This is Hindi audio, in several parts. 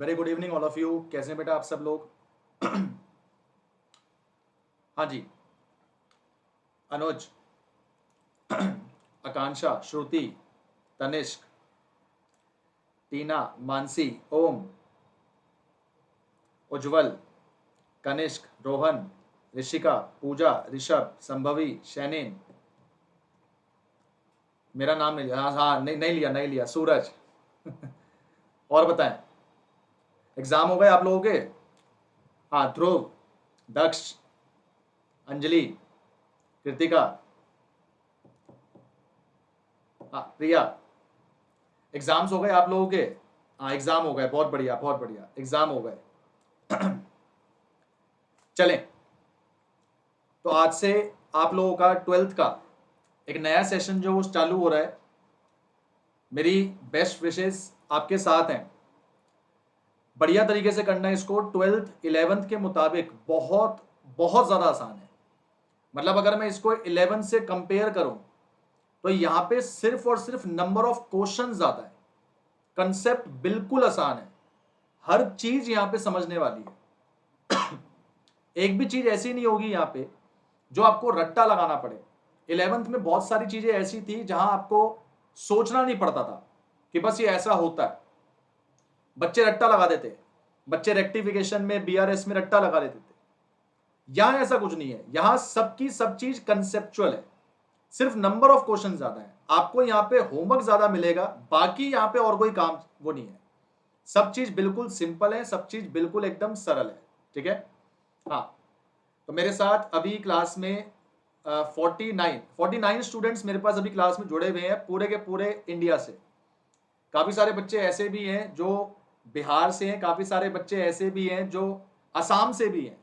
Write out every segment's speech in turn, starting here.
Very good evening all of you. कैसे हैं बेटा आप सब लोग? हाँ जी, अनुज, आकांक्षा, श्रुति, तनिष्क, टीना, मानसी, ओम, उज्जवल, कनिष्क, रोहन, ऋषिका, पूजा, ऋषभ, संभवी, शैनिन। मेरा नाम नहीं लिया? हाँ हाँ, नहीं लिया सूरज। और बताएं, एग्जाम हो गए आप लोगों के? हाँ, ध्रुव, दक्ष, अंजलि, कृतिका, हाँ प्रिया, एग्जाम्स हो गए आप लोगों के? हाँ एग्जाम हो गए, बहुत बढ़िया बहुत बढ़िया, एग्जाम हो गए। चलें, तो आज से आप लोगों का 12th का एक नया सेशन जो वो चालू हो रहा है। मेरी बेस्ट विशेस आपके साथ हैं। बढ़िया तरीके से करना है इसको। 12th 11th के मुताबिक बहुत बहुत ज़्यादा आसान है। मतलब अगर मैं इसको 11th से कंपेयर करूं तो यहाँ पे सिर्फ और सिर्फ नंबर ऑफ क्वेश्चन ज़्यादा है। कंसेप्ट बिल्कुल आसान है, हर चीज यहाँ पे समझने वाली है। एक भी चीज ऐसी नहीं होगी यहाँ पे जो आपको रट्टा लगाना पड़े। 11th में बहुत सारी चीजें ऐसी थी जहां आपको सोचना नहीं पड़ता था कि बस ये ऐसा होता है। बच्चे रट्टा लगा देते, बच्चे रेक्टिफिकेशन में बीआरएस में रट्टा लगा देते थे। यहां ऐसा कुछ नहीं है, यहां सबकी सब चीज कंसेप्चुअल है। सिर्फ नंबर ऑफ क्वेश्चन ज्यादा है, आपको यहाँ पे होमवर्क ज्यादा मिलेगा, बाकी यहाँ पे और कोई काम वो नहीं है। सब चीज बिल्कुल सिंपल है, सब चीज बिल्कुल एकदम सरल है। ठीक है? हाँ, तो मेरे साथ अभी क्लास में 49 स्टूडेंट्स मेरे पास अभी क्लास में जुड़े हुए हैं, पूरे के पूरे इंडिया से। काफ़ी सारे बच्चे ऐसे भी हैं जो बिहार से हैं, काफ़ी सारे बच्चे ऐसे भी हैं जो असम से भी हैं,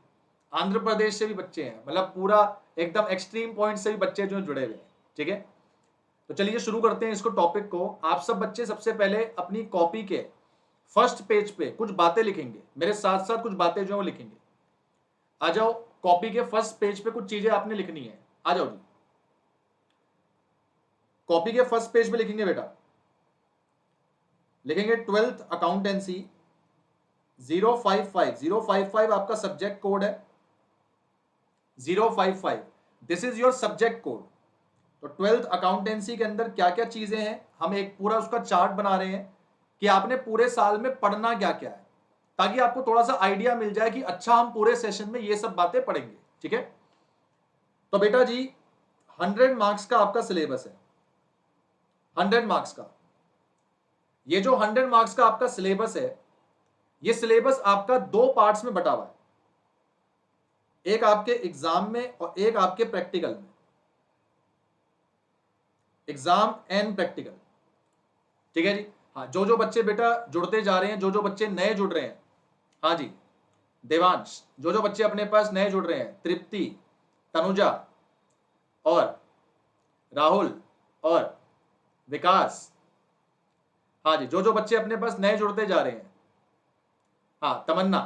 आंध्र प्रदेश से भी बच्चे हैं। मतलब पूरा एकदम एक्सट्रीम पॉइंट से भी बच्चे जो जुड़े हुए हैं। ठीक है, तो चलिए शुरू करते हैं इसको, टॉपिक को। आप सब बच्चे सबसे पहले अपनी कॉपी के फर्स्ट पेज पे कुछ बातें लिखेंगे, मेरे साथ साथ कुछ बातें जो है वो लिखेंगे। आ जाओ, कॉपी के फर्स्ट पेज पे कुछ चीजें आपने लिखनी है। आ जाओ जी, कॉपी के फर्स्ट पेज पे लिखेंगे बेटा। लिखेंगे 12th अकाउंटेंसी 055 आपका सब्जेक्ट कोड है। 055 this is your subject code. तो 12th अकाउंटेंसी के अंदर क्या क्या चीजें हैं, हम एक पूरा उसका चार्ट बना रहे हैं कि आपने पूरे साल में पढ़ना क्या क्या है, ताकि आपको थोड़ा सा आइडिया मिल जाए कि अच्छा हम पूरे सेशन में ये सब बातें पढ़ेंगे। ठीक है, तो बेटा जी 100 मार्क्स का आपका सिलेबस है। 100 मार्क्स का, ये जो 100 मार्क्स का आपका सिलेबस है, ये सिलेबस आपका दो पार्ट्स में बटा हुआ है, एक आपके एग्जाम में और एक आपके प्रैक्टिकल में। Exam and practical. ठीक है जी? हाँ, जो जो बच्चे बेटा जुड़ते जा रहे हैं, जो जो बच्चे नए जुड़ रहे हैं, हाँ जी, देवांश, जो जो बच्चे अपने पास नए जुड़ रहे हैं, तृप्ति, तनुजा और राहुल और विकास, हाँ जी, जो जो बच्चे अपने पास नए जुड़ते जा रहे हैं, हाँ तमन्ना,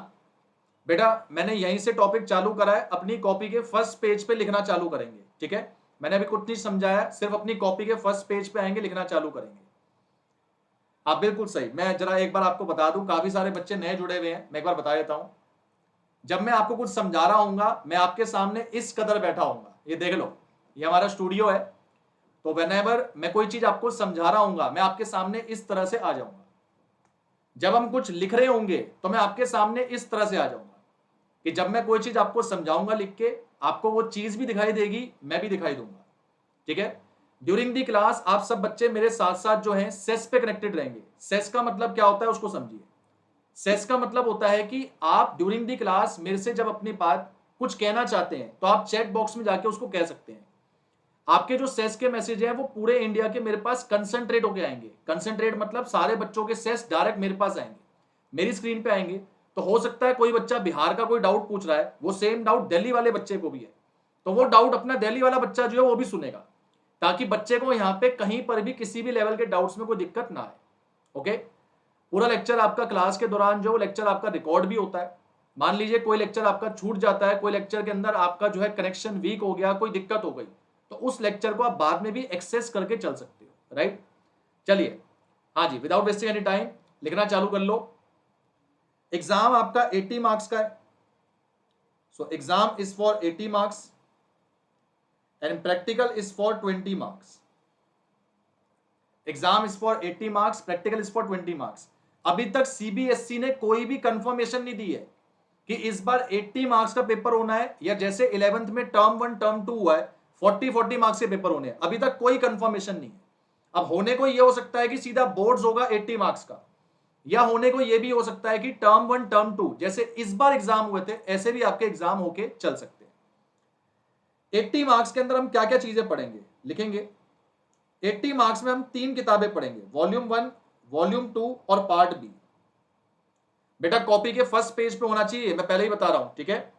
बेटा मैंने यहीं से टॉपिक चालू करा है, अपनी कॉपी के फर्स्ट पेज पे लिखना चालू करेंगे। ठीक है, मैंने अभी कुछ नहीं समझाया, सिर्फ अपनी कॉपी के फर्स्ट पेज पे आएंगे, लिखना चालू करेंगे। हाँ बिल्कुल सही। मैं जरा एक बार आपको बता दूं, काफी सारे बच्चे नए जुड़े हुए हैं, मैं एक बार बता देता हूं। जब मैं आपको कुछ समझा रहा हूँ, मैं आपके सामने इस कदर बैठा हूँ, ये देख लो, ये हमारा स्टूडियो है। तो व्हेनेवर मैं कोई चीज आपको समझा रहा हूँ, मैं आपके सामने इस तरह से आ जाऊंगा। जब हम कुछ लिख रहे होंगे तो मैं आपके सामने इस तरह से आ जाऊंगा कि जब मैं कोई चीज आपको समझाऊंगा लिख के, आपको वो चीज भी दिखाई देगी, मैं भी दिखाई दूंगा। ठीक है, ड्यूरिंग दी क्लास आप सब बच्चे मेरे साथ साथ जो है सेस पे कनेक्टेड रहेंगे। सेस का मतलब क्या होता है उसको समझिए। सेस का मतलब होता है कि आप ड्यूरिंग दी क्लास मेरे से जब अपनी बात कुछ कहना चाहते हैं तो आप चैट बॉक्स में जाके उसको कह सकते हैं। आपके जो सेस के मैसेज हैं वो पूरे इंडिया के मेरे पास कंसंट्रेट होके आएंगे। कंसंट्रेट मतलब सारे बच्चों के सेस डायरेक्ट मेरे पास आएंगे, मेरी स्क्रीन पे आएंगे। तो हो सकता है कोई बच्चा बिहार का कोई डाउट पूछ रहा है, वो सेम डाउट दिल्ली वाले बच्चे को भी है, तो वो डाउट अपना दिल्ली वाला बच्चा जो है वो भी सुनेगा, ताकि बच्चे को यहाँ पे कहीं पर भी किसी भी लेवल के डाउट्स में कोई दिक्कत ना आए। ओके, पूरा लेक्चर आपका क्लास के दौरान जो लेक्चर आपका रिकॉर्ड भी होता है। मान लीजिए कोई लेक्चर आपका छूट जाता है, कोई लेक्चर के अंदर आपका जो है कनेक्शन वीक हो गया, कोई दिक्कत हो गई, तो उस लेक्चर को आप बाद में भी एक्सेस करके चल सकते हो। राइट, चलिए, हाँ जी, विदाउट वेस्टिंग एनी टाइम लिखना चालू कर लो। एग्जाम आपका 80 मार्क्स का है, so exam is for 80 marks and practical is for 20 marks. Exam is for 80 marks, practical is for 20 marks. अभी तक सीबीएसई ने कोई भी कंफर्मेशन नहीं दी है कि इस बार 80 मार्क्स का पेपर होना है या जैसे 11th में टर्म 1 टर्म 2 हुआ है 40 मार्क्स के पेपर होने हैं। अभी तक कोई कंफर्मेशन नहीं है। अब होने को यह हो सकता है कि सीधा बोर्ड्स होगा 80 मार्क्स का, या होने को यह भी हो सकता है कि टर्म 1 टर्म 2 जैसे इस बार एग्जाम हुए थे ऐसे भी आपके एग्जाम होके चल सकते हैं। 80 मार्क्स के अंदर हम क्या क्या चीजें पढ़ेंगे, लिखेंगे। 80 मार्क्स में हम 3 किताबें पढ़ेंगे, वॉल्यूम 1, वॉल्यूम 2 और पार्ट बी। बेटा कॉपी के फर्स्ट पेज पे होना चाहिए, मैं पहले ही बता रहा हूं, ठीक है।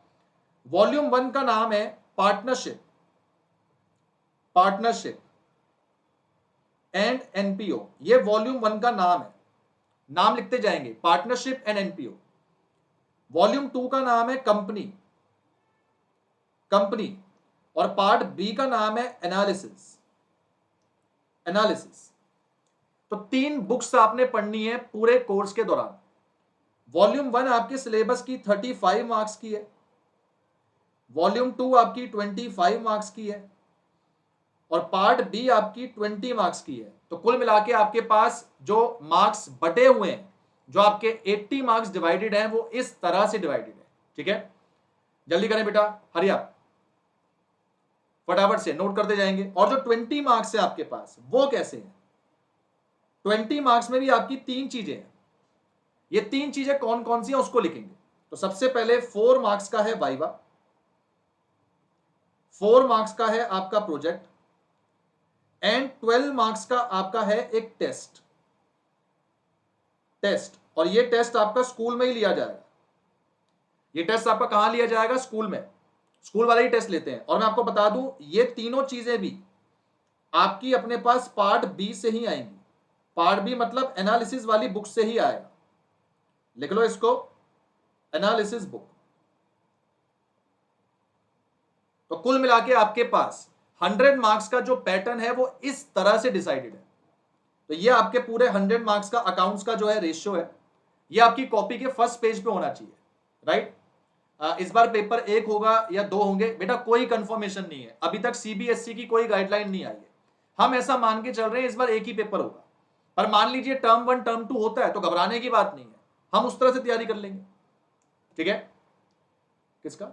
वॉल्यूम 1 का नाम है पार्टनरशिप, पार्टनरशिप एंड एनपीओ। ये वॉल्यूम 1 का नाम है, नाम लिखते जाएंगे, पार्टनरशिप एंड एनपीओ। वॉल्यूम 2 का नाम है कंपनी, कंपनी, और पार्ट बी का नाम है एनालिसिस, एनालिसिस। तो 3 बुक्स आपने पढ़नी है पूरे कोर्स के दौरान। वॉल्यूम 1 आपके सिलेबस की 35 मार्क्स की है, वॉल्यूम 2 आपकी 25 मार्क्स की है और पार्ट बी आपकी 20 मार्क्स की है। तो कुल मिला के आपके पास जो मार्क्स बटे हुए हैं, जो आपके 80 मार्क्स डिवाइडेड हैं, वो इस तरह से डिवाइडेड है, ठीक है। जल्दी करें बेटा, हरी आप, फटाफट से नोट करते जाएंगे। और जो 20 मार्क्स है आपके पास वो कैसे हैं? 20 मार्क्स में भी आपकी 3 चीजें हैं। ये 3 चीजें कौन कौन सी हैं उसको लिखेंगे। तो सबसे पहले 4 मार्क्स का है वाइवा, 4 मार्क्स का है आपका प्रोजेक्ट एंड 12 मार्क्स का आपका है एक टेस्ट, टेस्ट। और ये टेस्ट आपका स्कूल में ही लिया जाएगा। ये टेस्ट आपका कहां लिया जाएगा? स्कूल में। स्कूल वाले ही टेस्ट लेते हैं। और मैं आपको बता दूं ये तीनों चीजें भी आपकी अपने पास पार्ट बी से ही आएंगी। पार्ट बी मतलब एनालिसिस वाली बुक से ही आएगा। लिख लो इसको, एनालिसिस बुक। तो कुल मिला के आपके पास 100 मार्क्स का जो पैटर्न है वो इस तरह से डिसाइडेड है। तो ये आपके पूरे 100 मार्क्स का अकाउंट्स का जो है रेशियो है, ये आपकी कॉपी के फर्स्ट पेज पे होना चाहिए, राइट। इस बार पेपर 1 होगा या 2 होंगे, बेटा कोई कंफर्मेशन नहीं है। अभी तक सीबीएसई की कोई गाइडलाइन नहीं आई है। हम ऐसा मान के चल रहे हैं इस बार 1 ही पेपर होगा। पर मान लीजिए टर्म 1 टर्म 2 होता है तो घबराने की बात नहीं है, हम उस तरह से तैयारी कर लेंगे, ठीक है। किसका?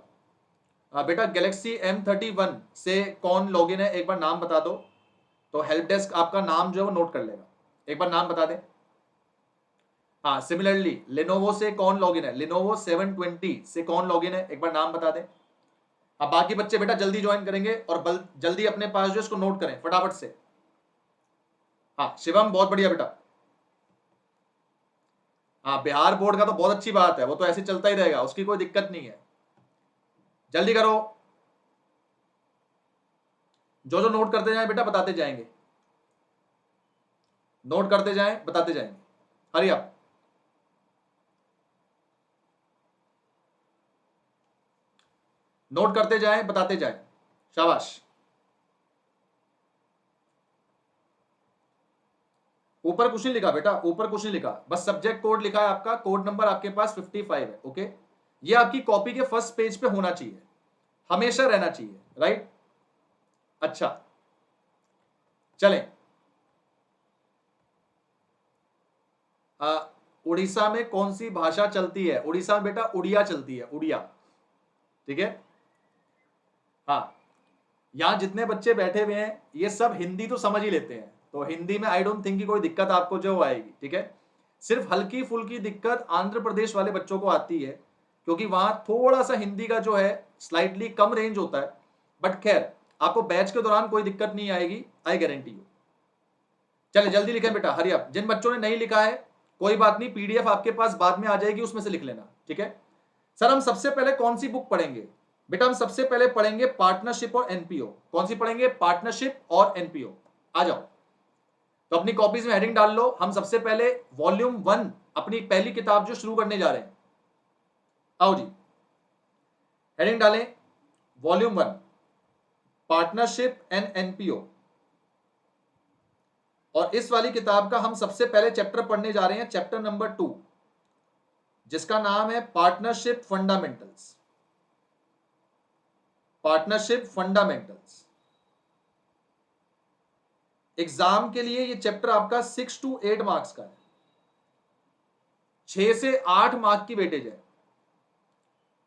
बेटा गैलेक्सी M31 से कौन लॉगिन है, एक बार नाम बता दो। तो हेल्प डेस्क आपका नाम जो है वो नोट कर लेगा, एक बार नाम बता दें। हाँ, सिमिलरली लेनोवो से कौन लॉगिन है, लेनोवो 720 से कौन लॉगिन है, एक बार नाम बता दें। अब बाकी बच्चे बेटा जल्दी ज्वाइन करेंगे और जल्दी अपने पास जो इसको नोट करें फटाफट से। हाँ शिवम, बहुत बढ़िया बेटा। हाँ, बिहार बोर्ड का तो बहुत अच्छी बात है, वो तो ऐसे चलता ही रहेगा, उसकी कोई दिक्कत नहीं है। जल्दी करो, जो जो नोट करते जाएं बेटा बताते जाएंगे, नोट करते जाएं बताते जाएंगे। हरी आप, नोट करते जाएं बताते जाएं, शाबाश। ऊपर कुछ नहीं लिखा बेटा, ऊपर कुछ नहीं लिखा, बस सब्जेक्ट कोड लिखा है आपका, कोड नंबर आपके पास 55 है, ओके। ये आपकी कॉपी के फर्स्ट पेज पे होना चाहिए, हमेशा रहना चाहिए, राइट। अच्छा चलें। उड़ीसा में कौन सी भाषा चलती है? उड़ीसा में बेटा उड़िया चलती है, उड़िया, ठीक है। हाँ, यहां जितने बच्चे बैठे हुए हैं ये सब हिंदी तो समझ ही लेते हैं, तो हिंदी में आई डोंट थिंक कि कोई दिक्कत आपको जो आएगी, ठीक है। सिर्फ हल्की फुल्की दिक्कत आंध्र प्रदेश वाले बच्चों को आती है, क्योंकि वहां थोड़ा सा हिंदी का जो है स्लाइटली कम रेंज होता है। बट खैर आपको बैच के दौरान कोई दिक्कत नहीं आएगी, आई गारंटी यू। चले जल्दी लिखें बेटा, हरी अप। जिन बच्चों ने नहीं लिखा है कोई बात नहीं, पीडीएफ आपके पास बाद में आ जाएगी, उसमें से लिख लेना, ठीक है। सर हम सबसे पहले कौन सी बुक पढ़ेंगे? बेटा हम सबसे पहले पढ़ेंगे पार्टनरशिप और एनपीओ। कौन सी पढ़ेंगे? पार्टनरशिप और एनपीओ। आ जाओ, तो अपनी कॉपीज में हेडिंग डाल लो। हम सबसे पहले वॉल्यूम 1 अपनी पहली किताब जो शुरू करने जा रहे हैं, आओ जी, हेडिंग डालें वॉल्यूम 1 पार्टनरशिप एंड एनपीओ। और इस वाली किताब का हम सबसे पहले चैप्टर पढ़ने जा रहे हैं, चैप्टर नंबर 2, जिसका नाम है partnership fundamentals. Partnership fundamentals. Exam के लिए ये चैप्टर आपका 6 to 8 मार्क्स का है, 6 से 8 मार्क की वेटेज है,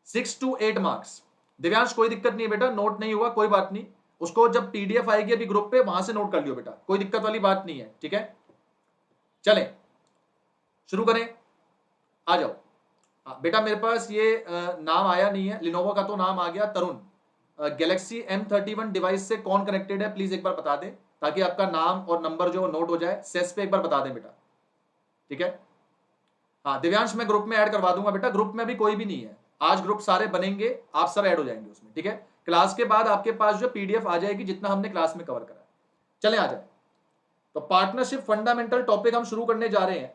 6 to 8 मार्क्स। दिव्यांश कोई दिक्कत नहीं है बेटा, नोट नहीं हुआ कोई बात नहीं, उसको जब पीडीएफ आएगी अभी ग्रुप पे वहां से नोट कर लियो बेटा, कोई दिक्कत वाली बात नहीं है, ठीक है। चलें शुरू करें, आ जाओ। बेटा मेरे पास ये नाम आया नहीं है, लिनोवो का तो नाम आ गया, तरुण। गैलेक्सी M31 डिवाइस से कौन कनेक्टेड है प्लीज एक बार बता दे, ताकि आपका नाम और नंबर जो नोट हो जाए। सेस पे एक बार बता दें बेटा, ठीक है। हाँ दिव्यांश मैं ग्रुप में ऐड करवा दूंगा बेटा, ग्रुप में भी कोई भी नहीं है, आज ग्रुप सारे बनेंगे, आप सब ऐड हो जाएंगे उसमें, ठीक है। क्लास के बाद आपके पास जो पीडीएफ आ जाएगी जितना हमने क्लास में कवर करा। चलें आ जाए, तो पार्टनरशिप फंडामेंटल टॉपिक हम शुरू करने जा रहे हैं।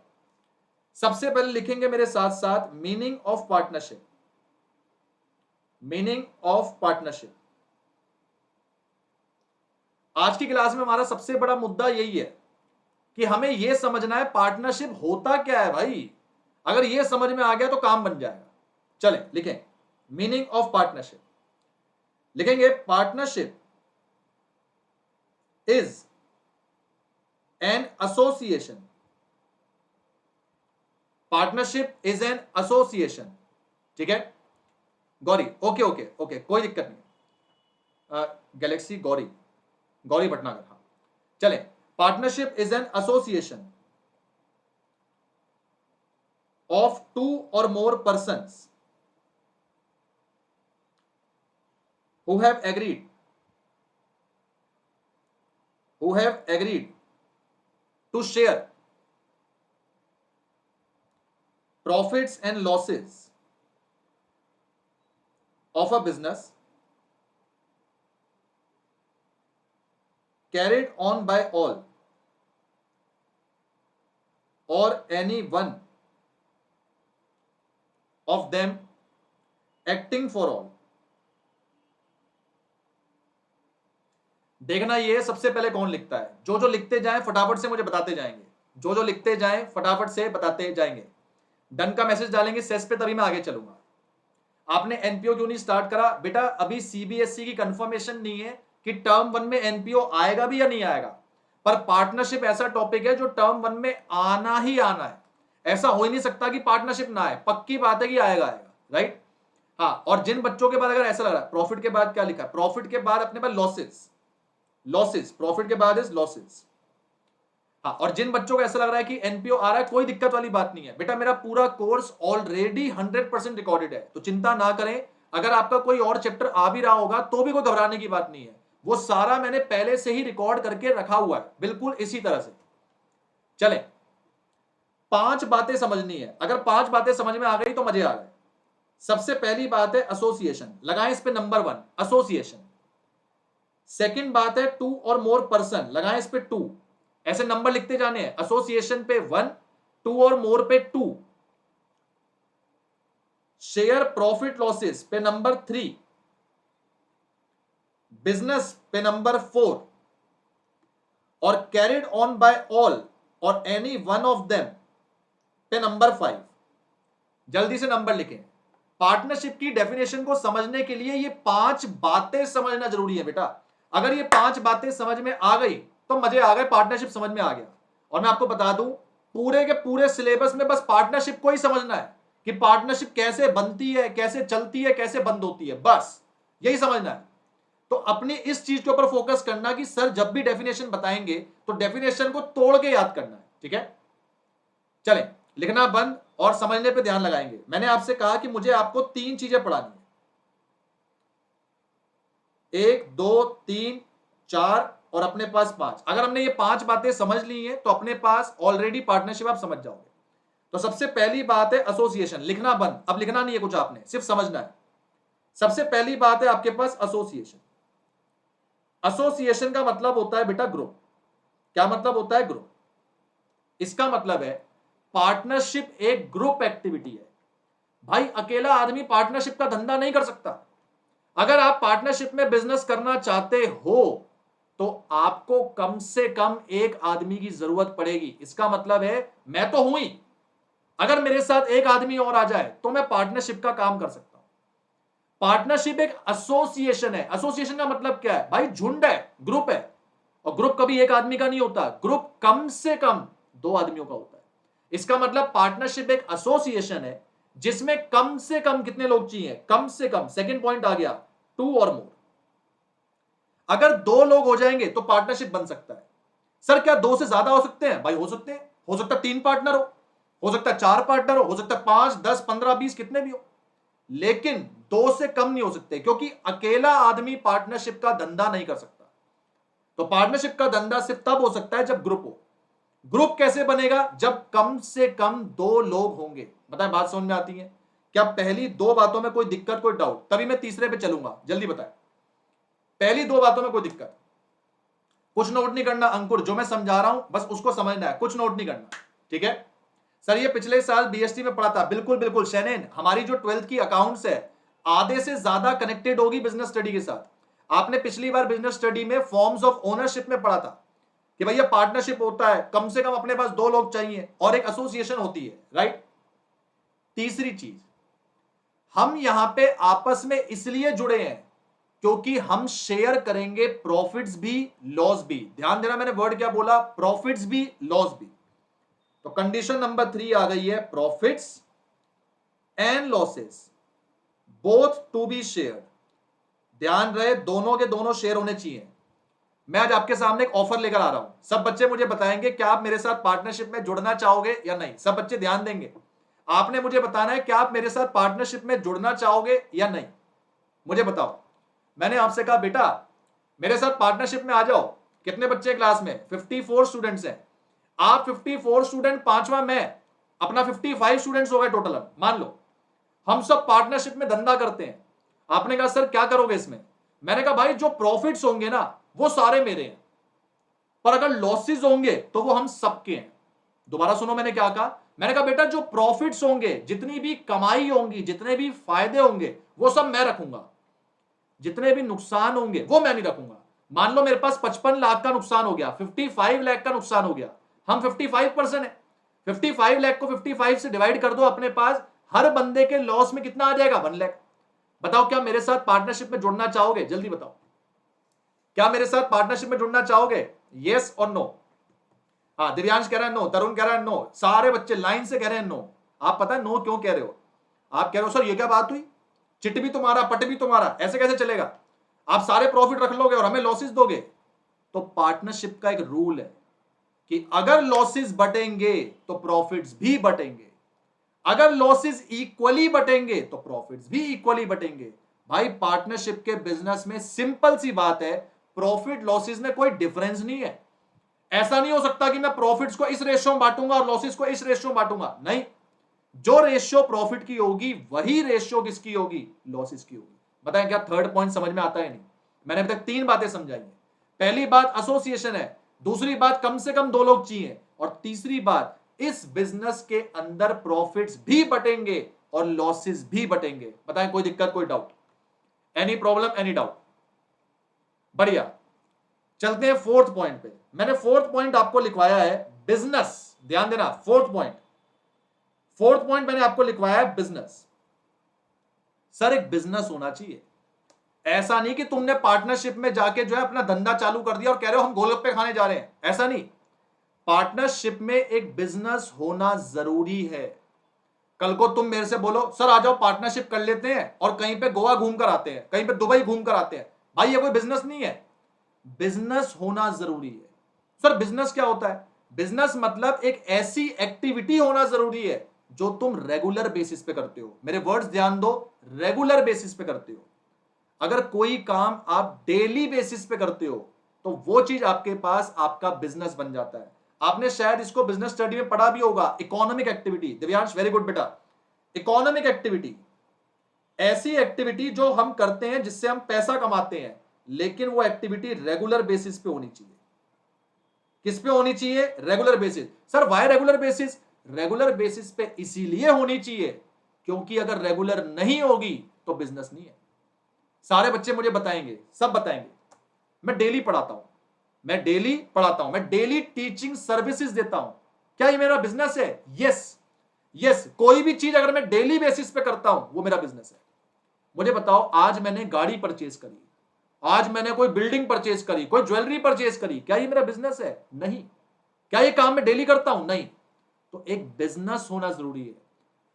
सबसे पहले लिखेंगे मेरे साथ साथ meaning of partnership. Meaning of partnership. आज की क्लास में हमारा सबसे बड़ा मुद्दा यही है कि हमें यह समझना है पार्टनरशिप होता क्या है भाई। अगर यह समझ में आ गया तो काम बन जाएगा। चलें लिखें मीनिंग ऑफ पार्टनरशिप। लिखेंगे partnership is an association. Partnership is an association, ठीक है। गौरी ओके ओके ओके कोई दिक्कत नहीं। गैलेक्सी गौरी, गौरी भटनागर, हाँ चले। Partnership is an association of 2 or more persons who have agreed to share profits and losses of a business carried on by all or any one of them acting for all। देखना ये सबसे पहले कौन लिखता है, जो लिखते जाएं फटाफट से मुझे बताते जाएंगे, जो लिखते जाएं फटाफट से बताते जाएंगे। डन का मैसेज डालेंगे सेस पे, तभी मैं आगे चलूंगा। आपने एनपीओ क्यों नहीं स्टार्ट करा बेटा? अभी सीबीएसई की कंफर्मेशन नहीं है कि टर्म 1 में एनपीओ आएगा भी या नहीं आएगा, पर पार्टनरशिप ऐसा टॉपिक है जो टर्म 1 में आना ही आना है। ऐसा हो ही नहीं सकता कि पार्टनरशिप ना आए, पक्की बात है कि आएगा आएगा, राइट। हाँ, और जिन बच्चों के बाद अगर ऐसा लग रहा है प्रॉफिट के बाद क्या लिखा है, प्रॉफिट के बाद अपने पास लॉसेस, प्रॉफिट के बाद इज लॉसेस। हाँ, और जिन बच्चों को ऐसा लग रहा है कि एनपीओ आ रहा है, कोई दिक्कत वाली बात नहीं है बेटा, मेरा पूरा कोर्स ऑलरेडी 100% रिकॉर्डेड है, तो चिंता ना करें। अगर आपका कोई और चैप्टर आ भी रहा होगा तो भी कोई घबराने की बात नहीं है, वो सारा मैंने पहले से ही रिकॉर्ड करके रखा हुआ है, बिल्कुल इसी तरह से। चले 5 बातें समझनी है, अगर 5 बातें समझ में आ गई तो मजे आ गए। सबसे पहली बात है एसोसिएशन, लगाएं इस पे नंबर 1 एसोसिएशन। सेकंड बात है 2 और मोर पर्सन, लगाएं इस पे 2, ऐसे नंबर लिखते जाने हैं। एसोसिएशन पे 1, 2 और मोर पे 2। शेयर प्रॉफिट लॉसेस पे नंबर 3, बिजनेस पे नंबर 4 और कैरिड ऑन बाय ऑल और एनी वन ऑफ देम पे नंबर 5। जल्दी से नंबर लिखें। पार्टनरशिप की डेफिनेशन को समझने के लिए ये 5 बातें समझना जरूरी है बेटा। अगर ये 5 बातें समझ में आ गई तो मजे आ गए, पार्टनरशिप समझ में आ गया। और मैं आपको बता दूं, पूरे के पूरे सिलेबस में बस पार्टनरशिप को ही समझना है कि पार्टनरशिप कैसे बनती है, कैसे चलती है, कैसे बंद होती है, बस यही समझना है। तो अपनी इस चीज के ऊपर फोकस करना कि सर जब भी डेफिनेशन बताएंगे तो डेफिनेशन को तोड़ के याद करना है, ठीक है। चलें लिखना बंद और समझने पे ध्यान लगाएंगे। मैंने आपसे कहा कि मुझे आपको 3 चीजें पढ़ानी है, 1 2 3 4 और अपने पास 5। अगर हमने ये 5 बातें समझ ली हैं तो अपने पास ऑलरेडी पार्टनरशिप आप समझ जाओगे। तो सबसे पहली बात है एसोसिएशन, लिखना बंद, अब लिखना नहीं है कुछ, आपने सिर्फ समझना है। सबसे पहली बात है आपके पास एसोसिएशन। एसोसिएशन का मतलब होता है बेटा ग्रुप। क्या मतलब होता है? ग्रुप। इसका मतलब है पार्टनरशिप एक ग्रुप एक्टिविटी है भाई। अकेला आदमी पार्टनरशिप का धंधा नहीं कर सकता। अगर आप पार्टनरशिप में बिजनेस करना चाहते हो तो आपको कम से कम एक आदमी की जरूरत पड़ेगी। इसका मतलब है मैं तो हूं ही, अगर मेरे साथ एक आदमी और आ जाए तो मैं पार्टनरशिप का काम कर सकता हूं। पार्टनरशिप एक एसोसिएशन है। एसोसिएशन का मतलब क्या है भाई? झुंड है, ग्रुप है। और ग्रुप कभी एक आदमी का नहीं होता, ग्रुप कम से कम दो आदमियों का होता है। इसका मतलब पार्टनरशिप एक एसोसिएशन है जिसमें कम से कम कितने लोग चाहिए? कम से कम, सेकंड पॉइंट आ गया, 2 और मोर। अगर 2 लोग हो जाएंगे तो पार्टनरशिप बन सकता है। सर क्या 2 से ज्यादा हो सकते हैं? भाई हो सकते हैं। हो सकता है 3 पार्टनर हो सकता है 4 पार्टनर हो सकता है 5, 10, 15, 20 कितने भी हो, लेकिन 2 से कम नहीं हो सकते, क्योंकि अकेला आदमी पार्टनरशिप का धंधा नहीं कर सकता। तो पार्टनरशिप का धंधा सिर्फ तब हो सकता है जब ग्रुप हो। ग्रुप कैसे बनेगा? जब कम से कम 2 लोग होंगे। बताएं, बात समझ में आती है क्या? पहली 2 बातों में कोई दिक्कत, कोई डाउट? तभी मैं तीसरे पे चलूंगा, जल्दी बताएं। पहली 2 बातों में कोई दिक्कत? कुछ नोट नहीं करना अंकुर, जो मैं समझा रहा हूं बस उसको समझना है, कुछ नोट नहीं करना, ठीक है? सर ये पिछले साल बीएसटी में पढ़ा था। बिल्कुल बिल्कुल शैनेन, हमारी जो 12th की अकाउंट्स है आधे से ज्यादा कनेक्टेड होगी बिजनेस स्टडी के साथ। आपने पिछली बार बिजनेस स्टडी में फॉर्म्स ऑफ ओनरशिप में पढ़ा था कि भैया पार्टनरशिप होता है, कम से कम अपने पास 2 लोग चाहिए और एक एसोसिएशन होती है, राइट? तीसरी चीज, हम यहां पे आपस में इसलिए जुड़े हैं क्योंकि हम शेयर करेंगे प्रॉफिट्स भी, लॉस भी। ध्यान देना, मैंने वर्ड क्या बोला? प्रॉफिट्स भी, लॉस भी। तो कंडीशन नंबर 3 आ गई है, profits and losses both to be share. ध्यान रहे, दोनों के दोनों शेयर होने चाहिए। मैं आज आपके सामने एक ऑफर लेकर आ रहा हूं। सब बच्चे मुझे बताएंगे क्या आप मेरे साथ पार्टनरशिप में जुड़ना चाहोगे या नहीं। सब बच्चे ध्यान देंगे, आपने मुझे बताना है क्या आप मेरे साथ पार्टनरशिप में जुड़ना चाहोगे या नहीं। मुझे बताओ। मैंने आपसे कहा बेटा मेरे साथ पार्टनरशिप में आ जाओ। कितने बच्चे क्लास में? 54 स्टूडेंट्स हैं। आप 54 स्टूडेंट, पांचवा मैं, अपना 55 स्टूडेंट्स हो गए टोटल। मान लो हम सब पार्टनरशिप में धंधा करते हैं। आपने कहा सर क्या करोगे इसमें? मैंने कहा भाई जो प्रॉफिट्स होंगे ना वो सारे मेरे हैं, पर अगर लॉसेस होंगे तो वो हम सबके हैं। दोबारा सुनो, मैंने क्या कहा? मैंने कहा बेटा जो प्रॉफिट्स होंगे, जितनी भी कमाई होंगी, जितने भी फायदे होंगे वो सब मैं रखूंगा, जितने भी नुकसान होंगे वो मैं नहीं रखूंगा। मान लो मेरे पास 55 लाख का नुकसान हो गया, 55 लाख का नुकसान हो गया, हम 55% है। 55 लाख को 55 से डिवाइड कर दो अपने पास, हर बंदे के लॉस में कितना आ जाएगा? 1 लाख। बताओ क्या मेरे साथ पार्टनरशिप में जुड़ना चाहोगे? जल्दी बताओ, क्या मेरे साथ पार्टनरशिप में जुड़ना चाहोगे? यस और नो? हाँ, दिव्यांश कह रहा है नो, तरुण कह रहा है नो, सारे बच्चे लाइन से कह रहे हैं नो। आप पता है नो क्यों कह रहे हो? आप कह रहे हो सर ये क्या बात हुई, चिट भी तुम्हारा पट भी तुम्हारा, ऐसे कैसे चलेगा? आप सारे प्रॉफिट रख लोगे और हमें लॉसेस दोगे। तो पार्टनरशिप का एक रूल है कि अगर लॉसेस बटेंगे तो प्रॉफिट्स भी बटेंगे, अगर लॉसेस इक्वली बटेंगे तो प्रॉफिट्स भी इक्वली बटेंगे। भाई पार्टनरशिप के बिजनेस में सिंपल सी बात है, प्रॉफिट लॉसेस में कोई डिफरेंस नहीं है। ऐसा नहीं हो सकता कि मैं प्रॉफिट्स को इस रेशियो में बांटूंगा और लॉसेस को इस रेशियो में बांटूंगा, नहीं। जो रेशियो प्रॉफिट की होगी वही रेशियो किसकी होगी? लॉसेस की होगी। बताएं क्या थर्ड पॉइंट समझ में आता है? नहीं। मैंने अभी तक 3 बातें समझाई हैं। पहली बात एसोसिएशन है, दूसरी बात कम से कम 2 लोग चाहिए, और तीसरी बात इस बिजनेस के अंदर प्रॉफिट्स भी बटेंगे और लॉसेस भी बटेंगे। बताएं कोई दिक्कत, कोई doubt? Any problem, any doubt? बढ़िया, चलते हैं 4th पॉइंट पे। मैंने 4th पॉइंट आपको लिखवाया है बिजनेस। ध्यान देना, 4th पॉइंट मैंने आपको लिखवाया है बिजनेस। सर एक बिजनेस होना चाहिए, ऐसा नहीं कि तुमने पार्टनरशिप में जाके जो है अपना धंधा चालू कर दिया और कह रहे हो हम गोलगप्पे खाने जा रहे हैं, ऐसा नहीं। पार्टनरशिप में एक बिजनेस होना जरूरी है। कल को तुम मेरे से बोलो सर आ जाओ पार्टनरशिप कर लेते हैं और कहीं पे गोवा घूम कर आते हैं, कहीं पे दुबई घूम कर आते हैं, भाई ये कोई बिजनेस नहीं है। बिजनेस होना जरूरी है। सर बिजनेस क्या होता है? बिजनेस मतलब एक ऐसी एक्टिविटी होना जरूरी है जो तुम रेगुलर बेसिस पे करते हो। मेरे वर्ड्स ध्यान दो, रेगुलर बेसिस पे करते हो। अगर कोई काम आप डेली बेसिस पे करते हो तो वो चीज आपके पास आपका बिजनेस बन जाता है। आपने शायद इसको बिजनेस स्टडी में पढ़ा भी होगा, economic activity. Divyansh very good बेटा। इकोनॉमिक एक्टिविटी ऐसी एक्टिविटी जो हम करते हैं जिससे हम पैसा कमाते हैं, लेकिन वो एक्टिविटी रेगुलर बेसिस पे होनी चाहिए। किस पे होनी चाहिए? Regular basis. Sir why regular basis? Regular basis पे इसीलिए होनी चाहिए क्योंकि अगर रेगुलर नहीं होगी तो बिजनेस नहीं है। सारे बच्चे मुझे बताएंगे, सब बताएंगे, मैं डेली पढ़ाता हूं, मैं डेली टीचिंग सर्विसेज देता हूं। क्या ये मेरा बिजनेस है? यस। यस, कोई भी चीज अगर मैं डेली बेसिस पे करता हूं वो मेरा बिजनेस है। मुझे बताओ, आज मैंने गाड़ी परचेज करी, आज मैंने कोई बिल्डिंग परचेज करी, कोई ज्वेलरी परचेज करी, क्या ये मेरा बिजनेस है? नहीं। क्या ये काम मैं डेली करता हूं? नहीं। तो एक बिजनेस होना जरूरी है।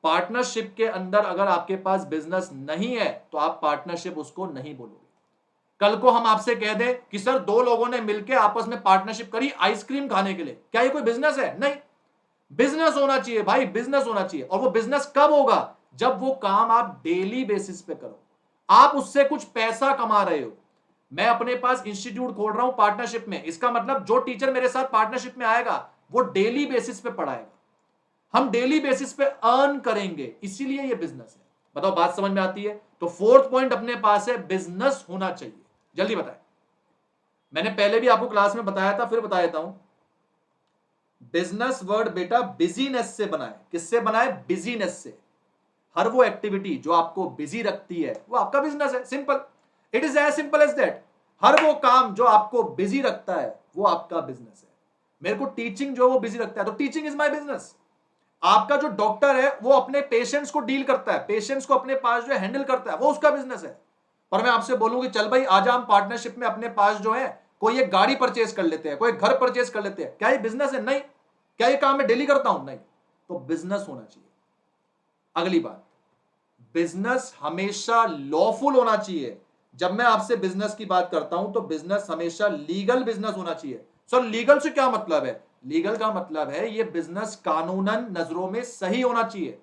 पार्टनरशिप के अंदर अगर आपके पास बिजनेस नहीं है तो आप पार्टनरशिप उसको नहीं बोलोगे। कल को हम आपसे कह दें कि सर दो लोगों ने मिलकर आपस में पार्टनरशिप करी आइसक्रीम खाने के लिए, क्या ये कोई बिजनेस है? नहीं। बिजनेस होना चाहिए भाई, बिजनेस होना चाहिए। और वो बिजनेस कब होगा? जब वो काम आप डेली बेसिस पे करो, आप उससे कुछ पैसा कमा रहे हो। मैं अपने पास इंस्टीट्यूट खोल रहा हूं पार्टनरशिप में, इसका मतलब जो टीचर मेरे साथ पार्टनरशिप में आएगा वो डेली बेसिस पे पढ़ाएगा, हम डेली बेसिस पे अर्न करेंगे, इसीलिए ये बिजनेस है। बताओ बात समझ में आती है? तो फोर्थ पॉइंट अपने पास है, बिजनेस होना चाहिए। जल्दी बताएं। मैंने पहले भी आपको क्लास में बताया था, फिर बता देता हूं। बिजनेस वर्ड बेटा बिजीनेस से बना है। किससे बना है? बिजीनेस से। हर वो एक्टिविटी जो आपको बिजी रखती है वो आपका बिजनेस है। Simple, it is as simple as that. हर वो काम जो आपको बिजी रखता है वो आपका बिजनेस है। मेरे को टीचिंग जो वो बिजी रखता है तो टीचिंग इज माय बिजनेस। आपका जो डॉक्टर है वो अपने पेशेंट्स को डील करता है, पेशेंट्स को अपने पास जो हैंडल करता है, वो उसका बिजनेस है। पर मैं आपसे बोलूं कि चल भाई आज हम पार्टनरशिप में अपने पास जो है कोई एक गाड़ी परचेज कर लेते हैं, कोई घर परचेज कर लेते हैं, क्या ये बिजनेस है? नहीं। क्या ये काम मैं डेली करता हूं? नहीं। तो बिजनेस होना चाहिए। अगली बात, बिजनेस हमेशा लॉफुल होना चाहिए। जब मैं आपसे बिजनेस की बात करता हूं तो बिजनेस हमेशा लीगल बिजनेस होना चाहिए। सर लीगल से क्या मतलब है? लीगल का मतलब है ये बिजनेस कानूनन नजरों में सही होना चाहिए।